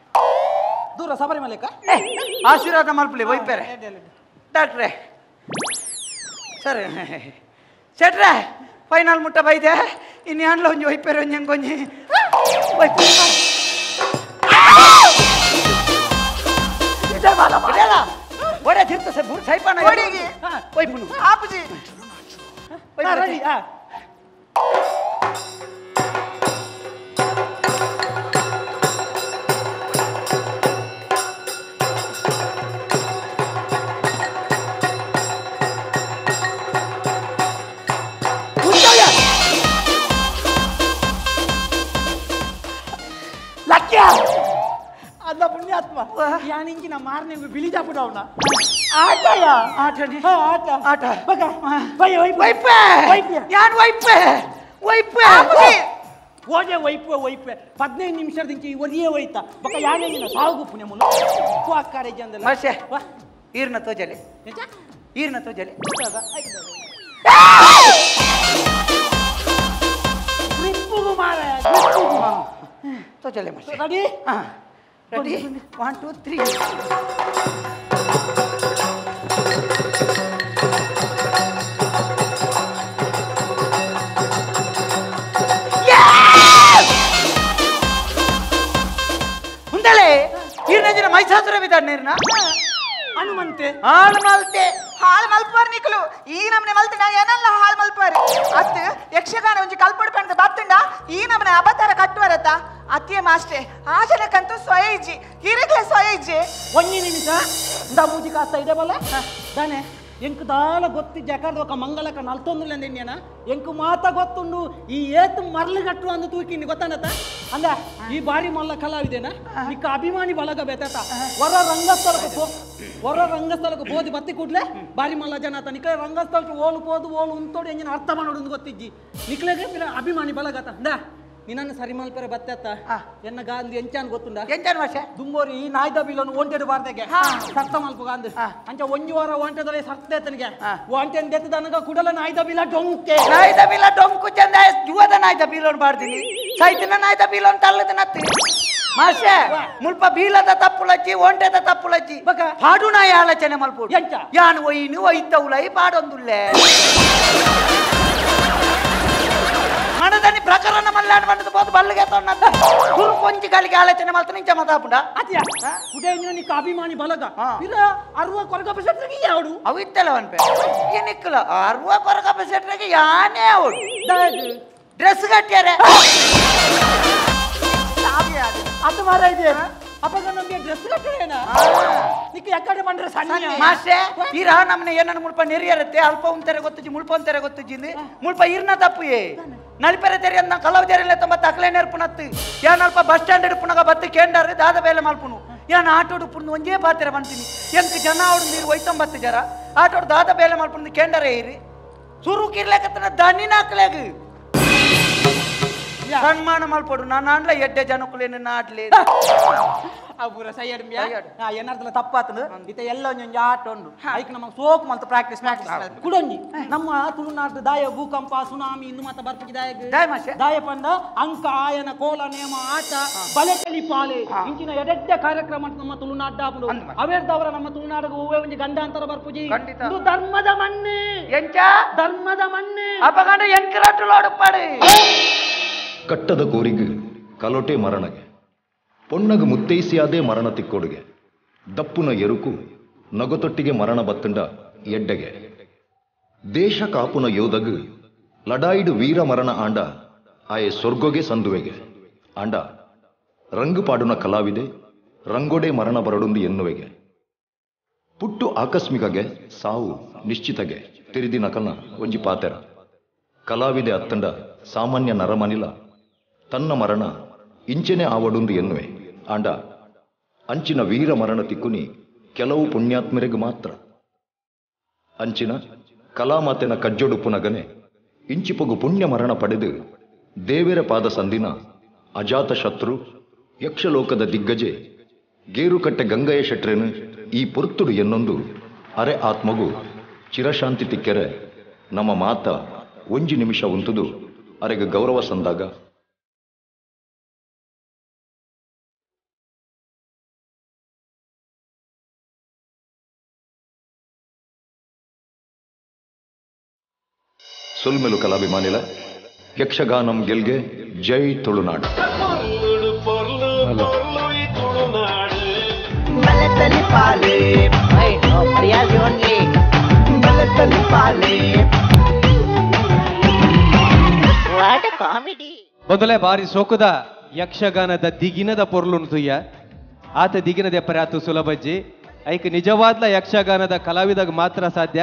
ದೂರ ಸಬರಿಮಲೆಕ ಆಶೀರ್ವಾದ ಮಲ್ಪಲಿ ಒಯ್ಪೇರೆ ಡಾಕ್ಟ್ರೆ ಸರಿ ಸೆಟ್ರೆ ಫೈನಲ್ ಮುಟ್ಟ ಬೈದೆ ಇನ್ನು ಯಾನ್ಲ ಒಂಜಿ ಒಯ್ಪೇರೆ ಒಂಜಿ ಹೆಂಗೊಂಜಿ ಒಯ್ಪೆ ಒಡೆ ತಿರ್ತ ಸರ್ ಮೂರು ಸೈಪಾನ ಒಯ್ಪುನು ಆಪುಜಿ ರೆಡಿ ಲಕ್ಯ ಅದ ಪುಣ್ಯಾತ್ಮ ಯಾನಿಂಚಿನ ಮಾರನೆ ಬಿಳಿಜಾಪುರ ಅವನ ಆಟಯ ಆಟನೇ ಆಟ ಆಟ ಬಗ ಬೈ ವೈಪೆ ಯಾನ್ ವೈಪೆ ವೈಪೆ ಓಜೆ ವೈಪೆ 15 ನಿಮಿಷದಿಂದ ಒರಿಯೇ ಹೋಯ್ತಾ ಬಕ ಯಾನೇನಿನ ಸಾವು ಪುಣ್ಯ ಮುನ್ನ ಕೋ ಅಕ್ಕಾರೆ ಜಂದಲ್ಲ ಮಾಸೆ ಈರ್ನ ತೋಜಲೆ ಈರ್ನ ತೋಜಲೆ ಗ್ರಿಪ್ಪುಗು ಮಾರೆ ತೋಜಲೆ ಮಾಸೆ ರೆಡಿ ರೆಡಿ 1 2 3 ಮುಂದಳೆ ಈರ್ನಜಿನ ಮೈಸಾಸುರ ವಿಧಾನ ಹನುಮಂತೆ ಹಾಳು ಮಲ್ತೆ ಹಾಳು ಮಲ್ಪಾರ್ ನಿಕ್ಲು ಈ ನಮ್ನೆ ಮಲ್ತಂಡ ಏನಲ್ಲ ಹಾಳು ಮಲ್ಪಾರ್ ಅತ್ ಯಕ್ಷಗಾನ ಒಂಜಿ ಕಲ್ಪಡು ಪಂಡ ಬತ್ತಂಡ ಈ ನಮ್ನೆ ಅಬತಾರ ಕಟ್ಟುವರತ ಅತ್ತಿಯ ಮಾಸ್ಟೆ ಆ ಜನಕ್ಕಂತೂ ಸ್ವಯಜ್ಜಿ ಹಿರಗ್ಲೆ ಸ್ವಯಜ್ಜಿ ಒಂಜಿ ನಿಮಿಷ ಮೂಜಿ ಕಾಸ್ತಾ ಇದೆ ಬಲ್ಲ ತಾನೆ ಎಂಕು ದಾಲ ಗೊತ್ತಿ ಜಕರ್ದ ఒక ಮಂಗಲಕ ನಲ್ತೊಂದುಲೆಂದೇನ ಎಂಕು ಮಾತ ಗೊತ್ತುಂಡು ಈ ಏತು ಮರಳು ಕಟ್ಟು ಅಂದು ತೂಕಿನಿ ಗೊತ್ತಾನತ ಅಂದ ಈ ಬಾರಿ ಮಲ್ಲ ಕಲಾವಿದೇನ ನಿಕ್ಕ ಅಭಿಮಾನಿ ಬಳಗ ಬೇತತ ಹೊರ ರಂಗಸ್ಥಳಕ್ಕೆ ಬೋದಿ ಬತ್ತಿ ಕೂಡ್ಲೆ ಬಾರಿ ಮಲ್ಲ ಜನತ ನಿಕ್ಕ ರಂಗಸ್ಥಳಕ್ಕೆ ಓಲು ಪೋದು ಓಲು ಉಂತೋಡಿ ಎಂಜಿನ ಅರ್ಥ ಮಾಡೋದು ಗೊತ್ತಿಜ್ಜಿ ನಿಕ್ಲೆಗೆ ಅಭಿಮಾನಿ ಬಳಗತ ಅಂದ ನಿನ್ನ ಸರಿ ಮಲ್ಪರೆ ಬತ್ತತ್ತ ಎನ್ನ ಗಾಂಧಿ ಎಂಚಾನ್ ಗೊತ್ತುಂಡ ಎಂಚಾನ್ ಭಾಷೆ ದುಂಬೋರಿ ಈ ನಾಯ್ದ ಬಿಲ್ಲನ್ನು ಒಂಟೆಡು ಬಾರ್ದೆಗೆ ಸರ್ತ ಮಲ್ಪ ಗಾಂಧಿ ಅಂಚ ಒಂಜಿ ವಾರ ಒಂಟೆದಲೆ ಸರ್ತೆತನಿಗೆ ಒಂಟೆನ್ ದೆತ್ತದನಗ ಕುಡಲ ನಾಯ್ದ ಬಿಲ್ಲ ಡೊಂಕು ಚಂದ ಜುವದ ನಾಯ್ದ ಬೀಲೋನ್ ಬಾರ್ದಿನಿ ಸೈತಿನ ನಾಯ್ದ ಬೀಲೋನ್ ತಲ್ಲದ ನತ್ತಿ ಮಾಷೆ ಮುಲ್ಪ ಬೀಲದ ತಪ್ಪುಲಚ್ಚಿ ಒಂಟೆದ ತಪ್ಪುಲಚ್ಚಿ ಹಾಡು ನಾಯಿ ಆಲೋಚನೆ ಮಲ್ಪು ಯಾನ್ ಒಯ್ನು ಒಯ್ತವುಲೈ ಪಾಡೊಂದುಲ್ಲೆ ಆಂಡ್ ಬಂದದ್ದು ಬೋದು ಬಲ್ಲಿಗೆ ತೊನ್ನದ್ದು ಸುರು ಕೊಂಚಿ ಕಾಲಿಗೆ ಆಲೋಚನೆ ಮಾಡ್ತಾನೆ ಇಂಚ ಮಾತಾಪುಂಡ ಅತಿಯ ಉದಯ ನೀಕ ಅಭಿಮಾನಿ ಬಲಗ ಇರ ಅರುವ ಕೊರಗಪ್ಪ ಸೆಟ್ರಿಗೆ ಯಾವಡು ಅವು ಇತ್ತಲ್ಲ ಅನ್ಪೆ ಏನಿಕ್ಕಲ್ಲ ಅರುವ ಕೊರಗಪ್ಪ ಸೆಟ್ರಿಗೆ ಯಾನೇ ಅವಳು ಡ್ರೆಸ್ ಕಟ್ಟ್ಯಾರೆ ಅದು ಮಾರ ಇದೆ ಅಪ್ಪಗ ನಮಗೆ ಡ್ರೆಸ್ ಕಟ್ಟಡೇನಾ ನಿಕ್ಕೆ ಯಾಕಡೆ ಬಂದ್ರೆ ಸಣ್ಣ ಮಾಸ್ಟೇ ಈರ ನಮ್ಮನೆ ಏನನ್ನ ಮುಳ್ಪ ನೆರಿಯರತ್ತೆ ಅಲ್ಪ ಉಂತಾರೆ ಗೊತ್ತಿಜಿ ಮುಳ್ಪ ಉಂತಾರೆ ಗೊತ್ತಿಜಿಂದು ಮುಳ್ಪ ಇರ್ನ ತಪ್ಪುಯೇ ನಲಿಪೆರೆ ತೆರಿ ಅಂದ ಕಲವದೆರೆಲ್ಲ ತುಂಬ ತಕ್ಲೆ ನೆರ್ಪುನತ್ತು ಯಾನ್ ಅಲ್ಪ ಬಸ್ ಸ್ಟ್ಯಾಂಡ್ ಇಡ್ಪುನಾಗ ಬತ್ತು ಕೇಂಡಾರು ದಾದ ಬೇಲೆ ಮಲ್ಪುನು ಯಾನ್ ಆಟೋಡು ಪುಣ್ಣ ಒಂಜೇ ಪಾತ್ರೆ ಬಂತೀನಿ ಎಂಕ ಜನ ಅವಡು ನೀರು ಒಯ್ತೊಂಬತ್ತು ಜರ ಆಟೋಡು ದಾದ ಬೇಲೆ ಮಲ್ಪುನು ಕೇಂಡಾರೆ ಏರಿ ಸುರುಕಿರ್ಲೆಕತ್ತನ ದನಿನ ಹಾಕ್ಲಾಗ ಸನ್ಮಾನ ಮಲ್ಪಡು ನಾನು ಆಂಡ್ಲ ಎಡ್ಡೆ ಜನಕ್ಕಲೇನು ನಾಡ್ಲಿ ಅಬುರ ಸೈಯಡ್ ಮಿಯಾ ಏನಾರ್ದಲ್ಲ ತಪ್ಪಾತಂದು ಇತ ಎಲ್ಲ ಒಂಜೊಂಜಿ ಆಟ ಉಂಡು ಐಕ್ ನಮಗೆ ಸೋಕ್ ಮಲ್ತ ಪ್ರಾಕ್ಟೀಸ್ ಕುಡೊಂಜಿ ನಮ್ಮ ತುಳುನಾಡು ದಾಯ ಭೂಕಂಪ ಸುನಾಮಿ ಇಂದು ಮಾತ ಬರ್ಪಿ ದಾಯ ಪಂಡ ಅಂಕ ಆಯನ ಕೋಲ ನೇಮ ಆಟ ಬಲೆ ತಲಿ ಪಾಲೆ ಇಂಚಿನ ಎಡೆಡ್ಡೆ ಕಾರ್ಯಕ್ರಮ ನಮ್ಮ ತುಳುನಾಡು ಆಪುಂಡು ಅವೇರ್ದವರ ನಮ್ಮ ತುಳುನಾಡಿಗೆ ಹೂವೇ ಒಂಜಿ ಗಂಡಾಂತರ ಬರ್ಪುಜಿ ಇದು ಧರ್ಮದ ಮಣ್ಣೆ ಎಂಚ ಧರ್ಮದ ಮಣ್ಣೆ ಅಪಗಂಡ ಎಂಕರಟ್ಟುಲೋಡು ಪಾಡು ಕಟ್ಟದ ಕೋರಿಗು ಕಲೋಟೆ ಮರಣಗೆ ಪೊಣ್ಣಗ ಮುತ್ತೈಸಿಯಾದೇ ಮರಣ ತಿಕ್ಕೋಡುಗೆ ದಪ್ಪುನ ಎರುಕು ನಗೊತೊಟ್ಟಿಗೆ ಮರಣ ಬತ್ತಂಡ ಎಡ್ಡೆಗೆ ದೇಶ ಕಾಪುನ ಯೋಧಗು ಲಡಾಯಿಡು ವೀರ ಮರಣ ಆಂಡ ಆಯೆ ಸ್ವರ್ಗೊಗೆ ಸಂದುವೆಗೆ ಆಂಡ ರಂಗು ಪಾಡುನ ಕಲಾವಿದೆ ರಂಗೊಡೆ ಮರಣ ಬರಡುಂದು ಎನ್ನುವೆಗೆ ಪುಟ್ಟು ಆಕಸ್ಮಿಕಗೆ ಸಾವು ನಿಶ್ಚಿತಗೆ ತಿರಿದಿನ ಕನ್ನ ಒಂಜಿ ಪಾತೆರ ಕಲಾವಿದೆ ಅತ್ತಂಡ ಸಾಮಾನ್ಯ ನರಮನಿಲ ತನ್ನ ಮರಣ ಇಂಚೆನೆ ಆವಡುಂದು ಎನ್ನುವೆ ಆಂಡ ಅಂಚಿನ ವೀರ ಮರಣ ತಿಕ್ಕುನಿ ಕೆಲವು ಪುಣ್ಯಾತ್ಮರಿಗೆ ಮಾತ್ರ ಅಂಚಿನ ಕಲಾಮಾತೆನ ಕಜ್ಜೊಡುಪುನಗನೆ ಇಂಚಿಪೊಗು ಪುಣ್ಯ ಮರಣ ಪಡೆದು ದೇವೆರ ಪಾದ ಸಂದಿನ ಅಜಾತ ಶತ್ರು ಯಕ್ಷಲೋಕದ ದಿಗ್ಗಜೆ ಗೇರುಕಟ್ಟೆ ಗಂಗಯ್ಯ ಶೆಟ್ರೇನು ಈ ಪೊರ್ತುಡು ಎನ್ನೊಂದು ಅರೆ ಆತ್ಮಗು ಚಿರಶಾಂತಿ ತಿಕ್ಕೆರೆ ನಮ್ಮ ಮಾತ ಒಂಜಿ ನಿಮಿಷ ಉಂತುದು ಅರೆಗೆ ಗೌರವ ಸಂದಾಗ ಸುಲ್ಮೆಲು ಕಲಾಭಿಮಾನಿಲ ಯಕ್ಷಗಾನಂ ಗೆಲ್ಗೆ ಜೈ ತುಳುನಾಡು ಮೊದಲೇ ಬಾರಿ ಸೋಕುದ ಯಕ್ಷಗಾನದ ದಿಗಿನದ ಪೊರ್ಲುಣ್ತುಯ್ಯ ಆತ ದಿಗಿನದ ಎಪ್ಪರಾತು ಸುಲಭಜ್ಜಿ ಐಕ್ ನಿಜವಾದ್ಲ ಯಕ್ಷಗಾನದ ಕಲಾವಿದಾಗ ಮಾತ್ರ ಸಾಧ್ಯ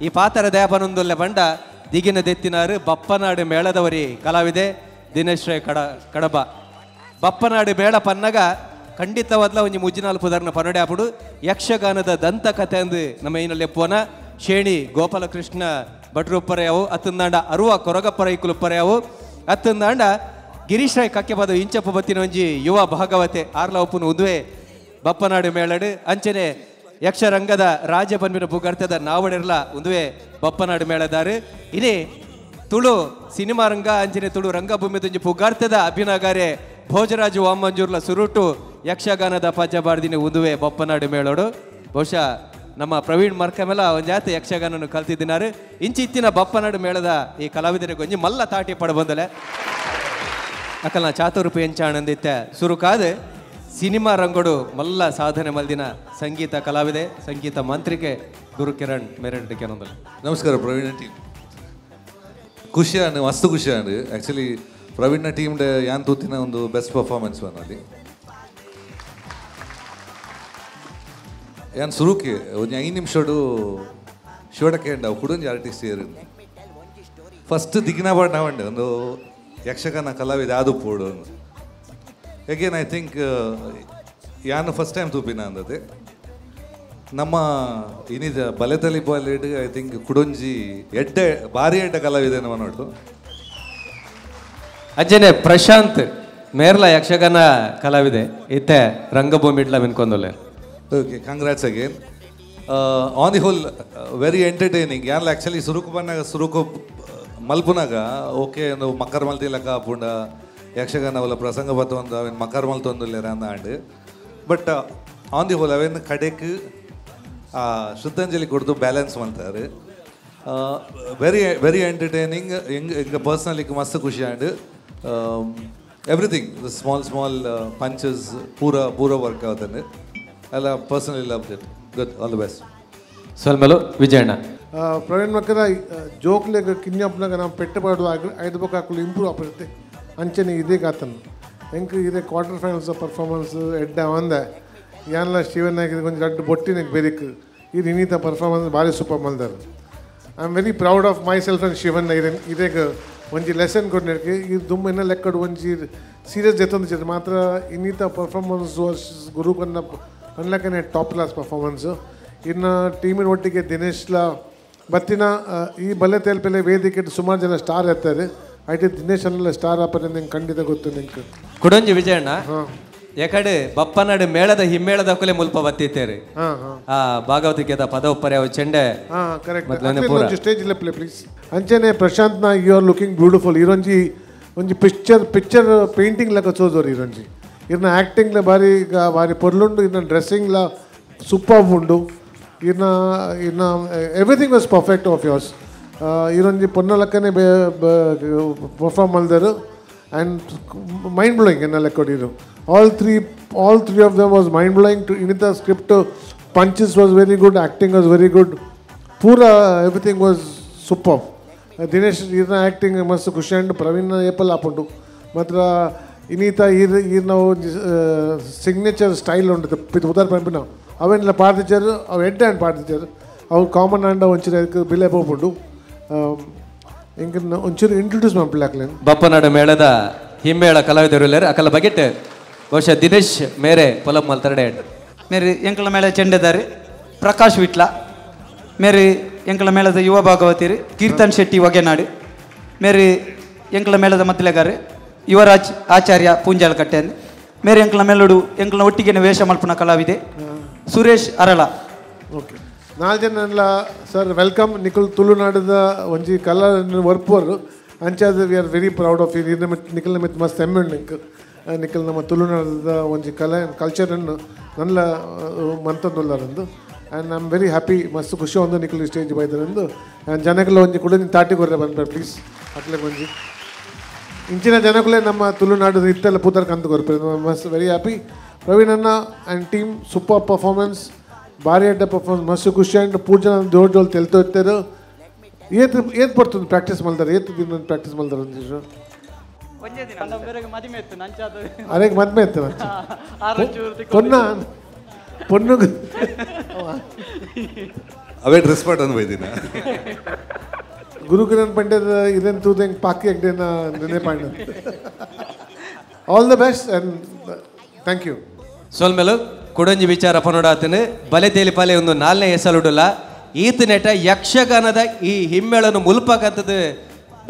ಈ ಪಾತ್ರ ದೇಪನೊಂದುಲ್ಲೆ ಬಂಡ ದಿಗಿನ ದೆತ್ತಿನಾರು ಬಪ್ಪನಾಡು ಮೇಳದವರಿ ಕಲಾವಿದೆ ದಿನೇಶ್ರೇ ಕಡಬ ಬಪ್ಪನಾಡು ಮೇಳ ಪನ್ನಗ ಖಂಡಿತವಾದ್ಲ ಒಂಜಿ ಮುಜ್ಜಿನಾಲ್ ಪುದರ್ನ ಪನಡೆ ಆಪುಡು ಯಕ್ಷಗಾನದ ದಂತಕಥೆ ಅಂದು ನಮ್ಮ ಏನಲ್ಲಿ ಎಪ್ಪೋನ ಶೇಣಿ ಗೋಪಾಲಕೃಷ್ಣ ಭಟ್ರು ಉಪ್ಪರೆಯವು ಅತ್ತಂದಾಂಡ ಅರುವ ಕೊರಗಪ್ಪರ ಇಕ್ಕುಲುಪ್ಪರೆಯವು ಅತ್ತಂದಾಂಡ ಗಿರೀಶ್ ರಾಯ್ ಕಕ್ಕೆ ಬದು ಇಂಚಪ್ಪ ಬತ್ತಿನ ಒಂಜಿ ಯುವ ಭಾಗವತೆ ಆರ್ಲ ಒಪ್ಪುನ ಉದ್ವೆ ಬಪ್ಪನಾಡು ಮೇಳಡು ಅಂಚನೆ ಯಕ್ಷರಂಗದ ರಾಜ ಪನ್ಪಿನ ಪುಗರ್ತದ ನಾವಡಿರ್ಲ ಉಂದುವೆ ಬಪ್ಪನಾಡು ಮೇಳದಾರು ಇನಿ ತುಳು ಸಿನಿಮಾ ರಂಗ ಅಂಚನೆ ತುಳು ರಂಗಭೂಮಿ ತುಂಜಿ ಪುಗಾರ್ತದ ಅಭಿನಗಾರೆ ಭೋಜರಾಜು ವಾಮಂಜೂರ್ಲ ಸುರುಟು ಯಕ್ಷಗಾನದ ಪಜ್ಜ ಬಾರ್ದಿನಿ ಉಂದುವೆ ಬಪ್ಪನಾಡು ಮೇಳೋಡು ಬಹುಶಃ ನಮ್ಮ ಪ್ರವೀಣ್ ಮರ್ಕಮೆಲ್ಲ ಒಂದು ಜಾತಿ ಯಕ್ಷಗಾನನು ಕಲ್ತಿದ್ದಿನಾರು ಇಂಚಿತ್ತಿನ ಬಪ್ಪನಾಡು ಮೇಳದ ಈ ಕಲಾವಿದರಿಗೆ ಒಂಜಿ ಮಲ್ಲ ತಾಟಿ ಪಡ ಬಂದಲೆ ಅಕಲ್ನ ಚಾತುರ್ಪಿ ಎಂಚ ಆನಂದಿತ್ತೆ ಸುರುಕಾದ ಸಿನಿಮಾ ರಂಗೋಡು ಮಲ್ಲ ಸಾಧನೆ ಮಲ್ದಿನ ಸಂಗೀತ ಕಲಾವಿದೆ ಸಂಗೀತ ಮಂತ್ರಿಕೆ ಗುರು ಕಿರಣ್ ಮೇರೆಡ್ಡಿಕೆ ಅನ್ನೋದಲ್ಲ. ನಮಸ್ಕಾರ ಪ್ರವೀಣ ಟೀಮ್ ಖುಷಿಯಾನು ಮಸ್ತ್ ಖುಷಿಯಾನು ಆ್ಯಕ್ಚುಲಿ ಪ್ರವೀಣ ಟೀಮ್ಡ ಯಾನ್ ತೂತಿನ ಒಂದು ಬೆಸ್ಟ್ ಪರ್ಫಾರ್ಮೆನ್ಸ್ ಬನ್ನಲ್ಲಿ ಯಾನ್ ಸುರುಕಿ ಒಂದು 5 ನಿಮಿಷಡು ಶೋಡಕ್ಕೆ ಉಂಡು ಅವು ಕುಡೊಂಜಿ ಆರ್ಟಿಸ್ಟ್ ಸೇರಿ ಫಸ್ಟ್ ದಿಗಿನ ಬಾಡ್ ನಾವಂಡೆ ಒಂದು ಯಕ್ಷಗಾನ ಕಲಾವಿದ ಅದು ಪೋಡು ಅಗೇನ್ ಐ ಥಿಂಕ್ ಯಾನು ಫಸ್ಟ್ ಟೈಮ್ ತೂಪಿನ ಅಂದದೆ ನಮ್ಮ ಇನಿದ ಬಲೆತಲಿ ಬಾಲಿಡ್ ಐ ಥಿಂಕ್ ಕುಡೊಂಜಿ ಎಡ್ಡೆ ಭಾರಿ ಎಡ್ಡೆ ಕಲಾವಿದೆ ನಮ್ಮ ನೋಡು ಅಜ್ಜನೆ ಪ್ರಶಾಂತ್ ಮೇರ್ಲ ಯಕ್ಷಗಾನ ಕಲಾವಿದೆ ಇತ್ತೆ ರಂಗಭೂಮಿ ಇಡ್ಲ ಮಿನ್ಕೊಂದೊಲ್ಲೆ okay congrats again on the whole very entertaining ಯಾನ್ಲ ಆ್ಯಕ್ಚುಲಿ ಸುರುಕು ಮಲ್ಪುನಾಗ ಓಕೆ ಒಂದು ಮಕ್ಕರ್ ಮಲ್ತಿಲಕ ಪುಂಡ ಯಕ್ಷಗಾನ ಅವಲ ಪ್ರಸಂಗ ಬತ್ತು ಒಂದು ಅವೇನು ಮಕ್ಕರ್ ಮಲ್ತೊಂದುಲ್ಲೇರ ಅಂದ and but on the hole ಅವೇನು ಕಡೆಕ್ ಶ್ರದ್ಧಾಂಜಲಿ ಕೊಡ್ದು ಬ್ಯಾಲೆನ್ಸ್ ಮಾಡ್ತಾರೆ ವೆರಿ ವೆರಿ ಎಂಟರ್ಟೈನಿಂಗ್ ಎಂಗ ಪರ್ಸ್ನಲಿ ಮಸ್ತ್ ಖುಷಿ and everything the small punches ಪೂರ ವರ್ಕ್ ಆಗುತ್ತೆ ಎಲ್ಲ personally love it good all the best ಸೊಲ್ಮೆಲು ವಿಜಯಣ್ಣ ಪ್ರವೀಣ್ ಮಕ್ಕದ ಜೋಕ್ಲೆಗ್ ಕಿನ್ನಪ್ಪನಾಗ ನಾವು ಪೆಟ್ಟಬಾರ್ದು ಐದು ಬೊಕ್ಕ ಹಾಕಲು ಇಂಪ್ರೂವ್ ಆಗಿರುತ್ತೆ ಅಂಚನೆ ಇದೇ ಕಾತನು ಹೆಂಗೆ ಇದೇ ಕ್ವಾರ್ಟರ್ ಫೈನಲ್ಸ್ ಪರ್ಫಾರ್ಮೆನ್ಸ್ ಎಡ್ಡ ಒಂದೆ ಯಾನೆಲ್ಲ ಶಿವನ್ ಆಗಿದೆ ಕೊಂಚ ದೊಡ್ಡ ಬೊಟ್ಟಿನಾಗ ಬೇರಿಕ್ ಇದು ಇನ್ನಿತ ಪರ್ಫಾರ್ಮೆನ್ಸ್ ಭಾರಿ ಸೂಪರ್ ಮಲ್ದಾರ I am very proud of myself and ಶಿವನ್ ಇದೇಗ ಒಂಜಿ ಲೆಸನ್ ಕೊಟ್ಟಿನಕ್ಕೆ ಇದು ತುಂಬ ಇನ್ನೂ ಲೆಕ್ಕಡು ಒಂಜಿ ಸೀರಿಯಸ್ ಜೊತೆ ಮಾತ್ರ ಇನ್ನಿತ ಪರ್ಫಾರ್ಮೆನ್ಸ್ ಗುರು ಕನ್ನ ಅನ್ಲಕ್ಕನೆ ಟಾಪ್ ಕ್ಲಾಸ್ ಪರ್ಫಾರ್ಮೆನ್ಸು ಇನ್ನು ಟೀಮಿನ ಒಟ್ಟಿಗೆ ದಿನೇಶ್ಲ ಬತ್ತಿನ ಈ ಬಲ್ಲೆ ತೇಲ್ಪೆಲೆ ವೇದಿಕೆ ಸುಮಾರು ಜನ ಸ್ಟಾರ್ ಇರ್ತಾರೆ ಐಟಿ ದಿನೇಶ್ ಅನ್ನೆಲ್ಲ ಸ್ಟಾರ್ ಆಪರೆ ನಿಂಗೆ ಖಂಡಿತ ಗೊತ್ತು ನಿಂಗೆ ಕುಡಂಜಿ ವಿಜಯಣ್ಣ ಯಾಕಡೆ ಬಪ್ಪನಾಡು ಮೇಳದ ಹಿಮ್ಮೇಳದ ಕೊಲೆ ಮುಲ್ಪ ಬತ್ತಿತ್ತೇರಿ ಆ ಭಾಗವತಿಕೆದ ಪದೋಪರ್ಯ ಚೆಂಡೆ ಕರೆಕ್ಟ್ ಸ್ಟೇಜ್ ಇಲ್ಲ ಪ್ಲೇ ಪ್ಲೀಸ್ ಅಂಚೆನೆ ಪ್ರಶಾಂತ್ನ ಯು ಆರ್ ಲುಕಿಂಗ್ ಬ್ಯೂಟಿಫುಲ್ ಇರೊಂಜಿ ಒಂಜಿ ಪಿಕ್ಚರ್ ಪೇಂಟಿಂಗ್ ಲೆಕ್ಕ ಚೋದೋರು ಇರೊಂಜಿ ಇರ್ನ ಆ್ಯಕ್ಟಿಂಗ್ಲ ಭಾರಿ ಪೊರ್ಲುಂಡು ಇನ್ನ ಡ್ರೆಸ್ಸಿಂಗ್ಲ ಸೂಪರ್ ಉಂಡು ಇನ್ನ everything was perfect of yours ಇರೊಂಜಿ ಪೊನ್ನ ಲೆಕ್ಕನೆ ಪರ್ಫಾರ್ಮ್ ಮಲ್ದರು ಆ್ಯಂಡ್ ಮೈಂಡ್ ಬ್ಲೋಯಿಂಗ್ ಎನ್ನ ಲೆಕ್ಕೊಡಿರು all three of them was mind blowing. To inita script punches was very good, acting was very good, pura everything was superb. Dinesh irna acting mast khushi and Praveen epal apundu matra inita irna signature style undu udar pampina avenla paardicharu avu head and paardicharu avu common and onchira bile popundu inga onchuru introduce mampilaklen Bappanadu ಮೇಳದ ಹಿಮ್ಮೇಳ ಕಲಾವಿದರು ಇಲ್ಲರು ಅಕಲ ಬಗೆಟ್ ಬಹುಶಃ ದಿನೇಶ್ ಮೇರೆ ಪೊಲಂ ಮಲ್ತರಡೆ ಮೇರೆ ಎಂಕಲ ಮೇಳ ಚೆಂಡೆದಾರಿ ಪ್ರಕಾಶ್ ವಿಟ್ಲ ಮೇರೆ ಎಂಕಲ ಮೇಳದ ಯುವ ಭಾಗವತಿರಿ ಕೀರ್ತನ್ ಶೆಟ್ಟಿ ಒಗೆನಾಡು ಮೇರೆ ಎಂಕಲ ಮೇಳದ ಮದ್ದಲೆಗಾರೆ ಯುವರಾಜ್ ಆಚಾರ್ಯ ಪೂಂಜಾಲ ಕಟ್ಟೆಂದು ಮೇರೆ ಎಂಕಲ ಮೇಲುಡು ಎಂಕಲ ಒಟ್ಟಿಗೆ ವೇಷ ಮಲ್ಪನ ಕಲಾವಿದೆ ಸುರೇಶ್ ಅರಳ. ಓಕೆ 4 ಜನ ಸರ್ ವೆಲ್ಕಮ್ ನಿಖಿಲ್ ತುಳುನಾಡದ ಒಂಜಿ ಕಲಾ ವರ್ಪೋರು ಅಂಚಾದ we are very proud of ಇರ್ ನಿಖಿಲ್ ಮಿತ್ ಮಸ್ತ್ ಹೆಮ್ಮೆ ನಿಖಿಲ್ ನಮ್ಮ ತುಳುನಾಡದ ಒಂಜಿ ಕಲ್ಚರನ್ನು ನಲ್ಲ ಮಂತಂದುಲ್ಲಾರಂದು and I am very happy ಮಸ್ತ್ ಖುಷಿ ಒಂದು ನಿಖಿಲ್ ಸ್ಟೇಜ್ ಬೈದರಂದು ಆ್ಯಂಡ್ ಜನಗಳ ಒಂಜಿ ಕೂಡ ತಾಟಿ ಕೊರ್ರೆ ಬಂದ್ಬೇಡ ಪ್ಲೀಸ್ ಅಟ್ಲೆ ಒಂಜಿ ಇಂಚಿನ ಜನಗಳೇ ನಮ್ಮ ತುಳುನಾಡು ಇತ್ತೆಲ್ಲ ಪೂತರ ಕಂತು ಕೊರ್ಪೆ ಮಸ್ತ್ ವೆರಿ ಹ್ಯಾಪಿ ಪ್ರವೀಣ್ ಅನ್ನ ಆ್ಯಂಡ್ ಟೀಮ್ ಸೂಪರ್ ಪರ್ಫಾರ್ಮೆನ್ಸ್ ಭಾರಿ ಅಡ್ಡ ಪರ್ಫಾರ್ಮೆನ್ಸ್ ಮಸ್ತ್ ಖುಷಿ ಆ್ಯಂಡ್ ಪೂರ್ ಜನ ಜೋರು ತೆಲ್ತು ಇರ್ತಾರೆ ಏತ್ ಬರ್ತದೆ ಪ್ರಾಕ್ಟೀಸ್ ಮಾಡ್ತಾರೆ ಏತ್ ದಿನ ಪ್ರಾಕ್ಟೀಸ್ ಮಾಡ್ತಾರೆ ಒಂದಿಷ್ಟು ಅರೆಗೆ ಮದ್ಮೆ ಇತ್ತು ಪೊನ್ನುಗ ಅವೇ ಡ್ರೆಸ್ ಪಾಟ್ ಅನ್ಬೈದಿನ ಗುರುಕಿರಣ್ ಪಂಡ್ಯದ ಇದನ್ ತೂದಂಗೆ ಪಾಕಿ ಅಗ್ಡೇನ ನೆನೆ ಪಾಂಡ all the best and thank you ಸೋಲ್ಮೇಲು ಕುಡಂಜಿ ವಿಚಾರ ಪನೋಡಾತನು ಬಲೆ ತೇಲಿಪಾಲೆ ಒಂದು 4ನೇ ಹೆಸರುಡುಲ್ಲ ಈತ ನೆಟ ಯಕ್ಷಗಾನದ ಈ ಹಿಮ್ಮೇಳನು ಮುಲ್ಪಕತ್ತದ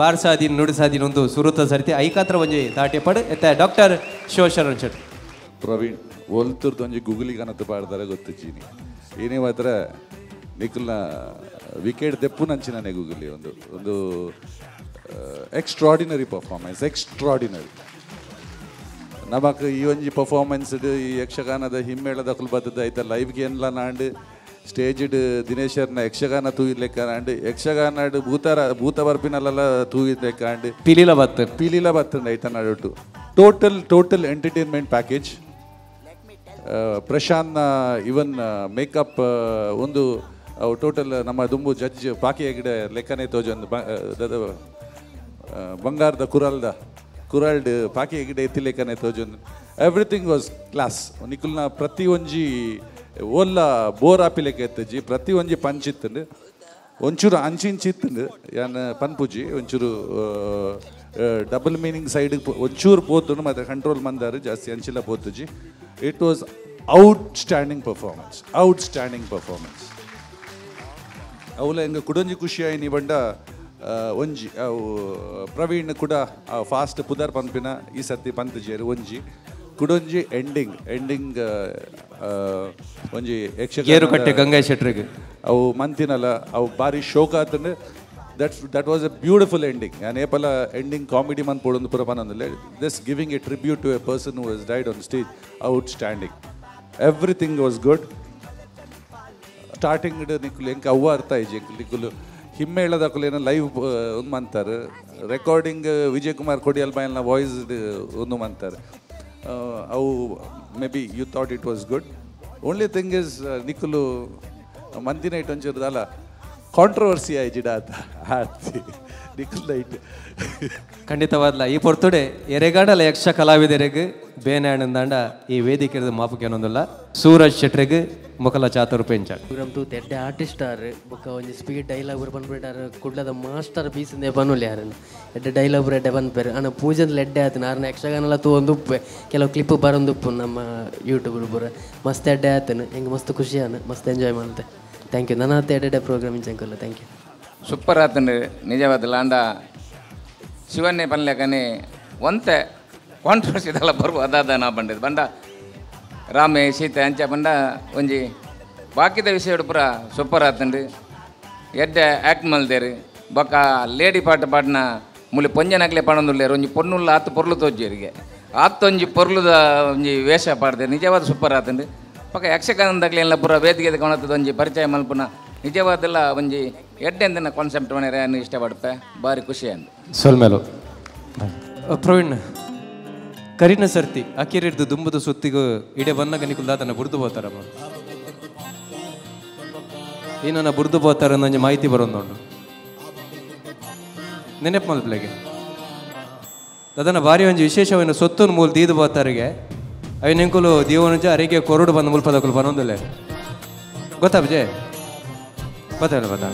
ಬಾರ್ಸಾದೀನ್ ನುಡಿಸಾದೀನ್ ಒಂದು ಸುರುತ ಸರಿತಿ ಐಕಾತ್ರ ಒಂಜಿ ತಾಟೆ ಪಡು ಎತ್ತ ಡಾಕ್ಟರ್ ಶಿವಶರಣ್ ಶೆಟ್ಟಿ ಪ್ರವೀಣ್ ಒಲ್ತುರ್ದು ಒಂಜಿ ಗೂಗಲಿಗೆ ಅನ್ನತ್ತು ಪಾಡ್ದಾರೆ ಗೊತ್ತಿದ್ದೀನಿ ಏನೇ ಮಾತ್ರ ನಿಖಿಲ್ನ ವಿಕೆಟ್ ದೆಪ್ಪು ನಂಚಿನೇ ಗೂಗಲಿ ಒಂದು ಎಕ್ಸ್ಟ್ರಾಡಿನರಿ ಪರ್ಫಾರ್ಮೆನ್ಸ್ ಎಕ್ಸ್ಟ್ರಾಡಿನರಿ ನಮಕ್ ಈ ಒಂಜಿ ಪರ್ಫಾರ್ಮೆನ್ಸ್ ಈ ಯಕ್ಷಗಾನದ ಹಿಮ್ಮೇಳದ ಕುಲ್ಬದ್ದು ಐತ ಲೈವ್ಗೆ ಏನ್ಲ ನಾಂಡು ಸ್ಟೇಜ್ಡ್ ದಿನೇಶರ್ನ ಯಕ್ಷಗಾನ ತೂಯಿರ್ಲೆಕ್ಕ ಯಕ್ಷಗಾನ ಭೂತ ಬರ್ಪಿನಲ್ಲೆಲ್ಲ ತೂಯಿರ್ಲೆಕ್ಕ ಪೀಲಿಲ ಬತ್ತಂಡು ಐತ ನಾಡೊಟ್ಟು ಟೋಟಲ್ ಎಂಟರ್ಟೈನ್ಮೆಂಟ್ ಪ್ಯಾಕೇಜ್ ಪ್ರಶಾಂತ್ನ ಇವನ್ ಮೇಕಪ್ ಒಂದು ಟೋಟಲ್ ನಮ್ಮ ದುಂಬು ಜಡ್ಜ್ ಪಾಕಿ ಗಿಡ ಲೆಕ್ಕನೆ ತೋಜೊಂದು ಬಂಗಾರದ ಕುರಲ್ಡ್ ಪಾಕಿ ಗಿಡ ಎತ್ತಿ ಲೆಕ್ಕನೆ ತೋಜೊಂದು ಎವ್ರಿಥಿಂಗ್ ವಾಸ್ ಕ್ಲಾಸ್ ನಿಖಿಲ್ನ ಪ್ರತಿ ಒಂಜಿ ಓಲ್ಲ ಬೋರ್ ಆಪಿಲೆಕ್ಕ ಎತ್ತಜಿ ಪ್ರತಿ ಒಂಜಿ ಪಂಚಿತ್ತಂಡು ಒಂಚೂರು ಅಂಚಿಂಚಿತ್ತಂಡು ಯಾನ್ ಪನ್ಪುಜಿ ಒಂಚೂರು ಡಬಲ್ ಮೀನಿಂಗ್ ಸೈಡ್ ಒಂಚೂರು ಪೋತು ಮತ್ತೆ ಕಂಟ್ರೋಲ್ ಮಂದಾರು ಜಾಸ್ತಿ ಅಂಚಿಲ್ಲ ಪೋತುಜಿ ಇಟ್ ವಾಸ್ ಔಟ್ಸ್ಟ್ಯಾಂಡಿಂಗ್ ಪರ್ಫಾರ್ಮೆನ್ಸ್ ಅವಲ ಹೆಂಗೆ ಕುಡೊಂಜಿ ಖುಷಿ ಆಯ್ನಿ ಬಂಡ ಒಂಜಿ ಅವು ಪ್ರವೀಣ್ ಕೂಡ ಫಾಸ್ಟ್ ಪುದರ್ ಪಂಪಿನ ಈ ಸರ್ತಿ ಪಂತಜೇರು ಒಂಜಿ ಕುಡೊಂಜಿ ಎಂಡಿಂಗ್ ಒಂಜಿ ಯಕ್ಷಗಾನ ಗಂಗಾ ಶೆಟ್ರಿಗೆ ಅವು ಮಂತಿನಲ್ಲ ಅವು ಬಾರಿ ಶೋಕ ಆತಂಡು that was a beautiful ending ನಾನು ಏಪಲ ಎಂಡಿಂಗ್ ಕಾಮಿಡಿ ಮನ್ ಪೋಡೊಂದು ಪುರ ಪನೊಂದುಲ್ಲೆ this giving a tribute to a person who has died on stage outstanding everything was good starting ನಿಖುಲು ಎಂಕ ಅವ್ವ ಅರ್ಥ ಐಜಿ ನಿಖುಲು ಹಿಮ್ಮೇಳದಕ್ಕಲೇನೋ ಲೈವ್ ಒಂದು ಮಂತಾರೆ ರೆಕಾರ್ಡಿಂಗ್ ವಿಜಯ್ ಕುಮಾರ್ ಕೊಡಿಯಲ್ ಬಾಯಲ್ನ ವಾಯ್ಸ್ ಒಂದು ಮಂತಾರೆ ಅವು may be you thought it was good only thing is ನಿಖಲು ಮಂದಿನ ಇಟ್ಟು ಒಂಚೂರದಲ್ಲ ಕಾಂಟ್ರವರ್ಸಿ ಆಯ್ಜಿಡ ಆಡ್ತಿ ನಿಖಲ್ ನೈಟ್ ಖಂಡಿತವಾದ್ಲ ಈ ಪೊರ್ತುಡೆ ಎರೆಗಾಡಲ ಯಕ್ಷ ಕಲಾವಿದರಿಗೆ ಬೇನಾಡಂದಾಂಡ ಈ ವೇದಿಕೆ ಮಾಪುಕೇನೊಂದಿಲ್ಲ ಸೂರಜ್ ಶೆಟ್ರಿಗೆ ಮೊಕಲ ಚಾತುರ್ ಪೆಂಚಾಡ್ ಪ್ರೋಗ್ರಾಮ್ ತೂ ಎಡ್ಡೆ ಆರ್ಟಿಸ್ಟ್ ಆರು ಬೊಕ್ಕ ಒಂಜಿ ಸ್ಪೀಡ್ ಡೈಲಾಗ್ ಬರ್ ಪನ್ಬಿಟ್ಟಾರು ಕುಡ್ಲದ ಮಾಸ್ಟರ್ ಪೀಸಿಂದೆ ಬನ್ನುಲಿ ಯಾರನ್ನ ಎಡ್ಡೆ ಡೈಲಾಗ್ ಎಡ್ಡೆ ಬಂದ್ಪೇರು ಅನ್ನ ಪೂಜೆಂದು ಎಡ್ಡೆ ಆತು ನಾರನ್ನ ಯಕ್ಷಗಾನೆಲ್ಲ ತೂ ಒಂದು ಉಪ್ಪೆ ಕೆಲವು ಕ್ಲಿಪ್ ಬರೊಂದುಪ್ಪು ನಮ್ಮ ಯೂಟ್ಯೂಬ್ ಬರ ಮಸ್ತ್ ಎಡ್ಡೆ ಆತನು ಹೆಂಗೆ ಮಸ್ತ್ ಖುಷಿ ಆನ ಮಸ್ತ್ ಎಂಜಾಯ್ ಮಾಡ್ತೆ ಥ್ಯಾಂಕ್ ಯು ನನ್ನ ಎಡ್ಡೆ ಪ್ರೋಗ್ರಾಮ್ ಇಂಚಂಕಲ್ಲ ಥ್ಯಾಂಕ್ ಯು ಸೂಪರ್ ಆತಂಡು ನಿಜವಾದ ಲಾಂಡ ಶಿವನ್ನೇ ಪನ್ಲೆಕನೆ ಒಂತೆ ಕಾಂಟ್ರವರ್ಸಿದೆಲ್ಲ ಬರುವ ಅದಾದ ನಾ ಬಂಡದು ಬಂಡ ರಾಮೆ ಸೀತೆ ಅಂಚ ಬಂಡ ಒಂಜಿ ಬಾಕಿದ ವಿಷಯ ಪೂರ ಸೂಪರ್ ಆತಂಡು ಎಡ್ಡೆ ಆ್ಯಕ್ಟ್ ಮಲ್ದೇರು ಬೊಕ್ಕ ಲೇಡಿ ಪಾಡಿನ ಮುಲಿ ಪೊಂಜನಕ್ಲೆ ಪಣೊಂದುಲ್ಲೇರು ಒಂಜಿ ಪೊನ್ನುಲ್ಲ ಆತು ಪೊರ್ಲು ತೋಜ್ಜರಿಗೆ ಆತ್ತೊಂಜಿ ಪೊರ್ಲುದ ಒಂಜಿ ವೇಷ ಪಾಡ್ದೆ ನಿಜವಾದ ಸೂಪರ್ ಆತಂಡು ಪಕ್ಕ ಯಕ್ಷಗಾನದಾಗಲಿ ಎಲ್ಲ ಪೂರ ವೇದಿಕೆ ಕಾಣತ್ತದ ಒಂಜಿ ಪರಿಚಯ ಮಲ್ಪುನ ನಿಜವಾದೆಲ್ಲ ಒಂಜಿ ಎಡ್ಡೆಂದಿನ ಕಾನ್ಸೆಪ್ಟ್ ಮನೆಯರೆ ಇಷ್ಟಪಡುತ್ತೆ ಭಾರಿ ಖುಷಿ ಅಂದು ಸೊಲ್ಮೇಲು ಪ್ರವೀಣ್ ಕರಿನ ಸರ್ತಿ ಅಕ್ಕಿರಿಡ್ದು ದುಂಬುದು ಸುತ್ತಿಗೂ ಇಡೆ ಬನ್ನಗ ನಿಕುಲ್ ದಾತನ ಬುರ್ದು ಬೋತಾರಮ್ಮ ಏನನ್ನ ಬುರ್ದು ಬೋತಾರ ನಂಗೆ ಮಾಹಿತಿ ಬರೋದು ನೆನಪು ಮಲ್ಪಲೆಗೆ ಅದನ್ನ ಭಾರಿ ಒಂಜಿ ವಿಶೇಷವಾದ ಸೊತ್ತು ಮೂಲ ದೀದು ಬೋತಾರಿಗೆ ಅవి ನಿಂಕುಲು ದೀವನುಜ ಅರಿಗೆ ಕೊರಡು ಬಂದು ಮುಲ್ಪದಕುಲು ಬರೋದಿಲ್ಲ ಗೊತ್ತಾ ವಿಜಯ್ ಗೊತ್ತಾಗಲ್ಲ ಗೊತ್ತಾ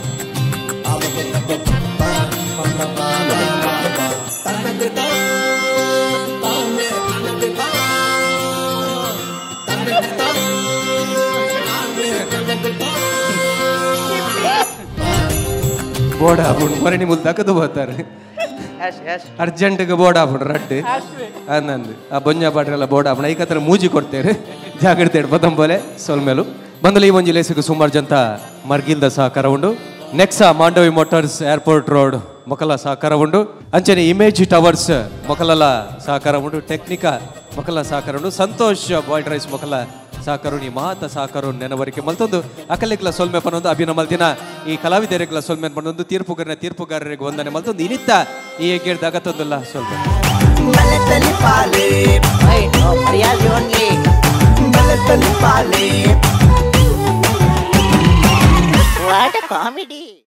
ಬೋರ್ಡ್ ಹಾಕೊಂಡು ಮರಣಿ ಮುಲ್ ದಕ್ಕದು ಬರ್ತಾರೆ ಅರ್ಜೆಂಟ್ಗೆ ಬೋರ್ಡ್ ಹಾಕ್ಬಿಡ್ರು ರಡ್ಡು ಅಂದಂದು ಆ ಬೊಂಜ ಪಾಟ್ರೆಲ್ಲ ಬೋರ್ಡ್ ಹಾಕೊಂಡು ಐಕತ್ರ ಮೂಜಿ ಕೊಡ್ತೇವೆ ಜಾಗ್ರತೆ ಪದಂಬೋಲೆ ಸೊಲ್ಮೇಲು ಬಂದಲಿ ಈ ಒಂಜಿ ಲೇಸಿಗೆ ಸುಮಾರು ಜಂತ ಮರ್ಗಿಲ್ದ ಸಹಕಾರ ಉಂಡು Nexa Mandovi Motors airport road ಮೊಕಲ ಸಹಕಾರ ಉಂಡು ಅಂಚನೆ ಇಮೇಜ್ ಟವರ್ಸ್ ಮೊಕಲಲ ಸಹಕಾರ ಉಂಡು ಟೆಕ್ನಿಕಾ ಮೊಕಲ ಸಹಕಾರ ಉಂಡು ಸಂತೋಷ್ ಬಾಯ್ಡ್ ರೈಸ್ ಮೊಕಲ ಸಹಕಾರ ಈ ಮಹತ ಸಹಕಾರ ನೆನವರಿಕೆ ಮಲ್ತೊಂದು ಅಕಲಿಕ್ಲ ಸೊಲ್ಮೆ ಪನ್ನೊಂದು ಅಭಿನ ಮಲ್ತಿನ ಈ ಕಲಾವಿದರಿಗೆಲ್ಲ ಸೊಲ್ಮೆ ಪನ್ನೊಂದು ತೀರ್ಪುಗಾರರಿಗೆ ವಂದನೆ ಮಲ್ತೊಂದು ಇನಿತ್ತ ಈ ಹೆಗ್ಗೇಡ್ದ ಅಗತ್ತೊಂದಿಲ್ಲ ಸೊಲ್ಮೆ What a comedy!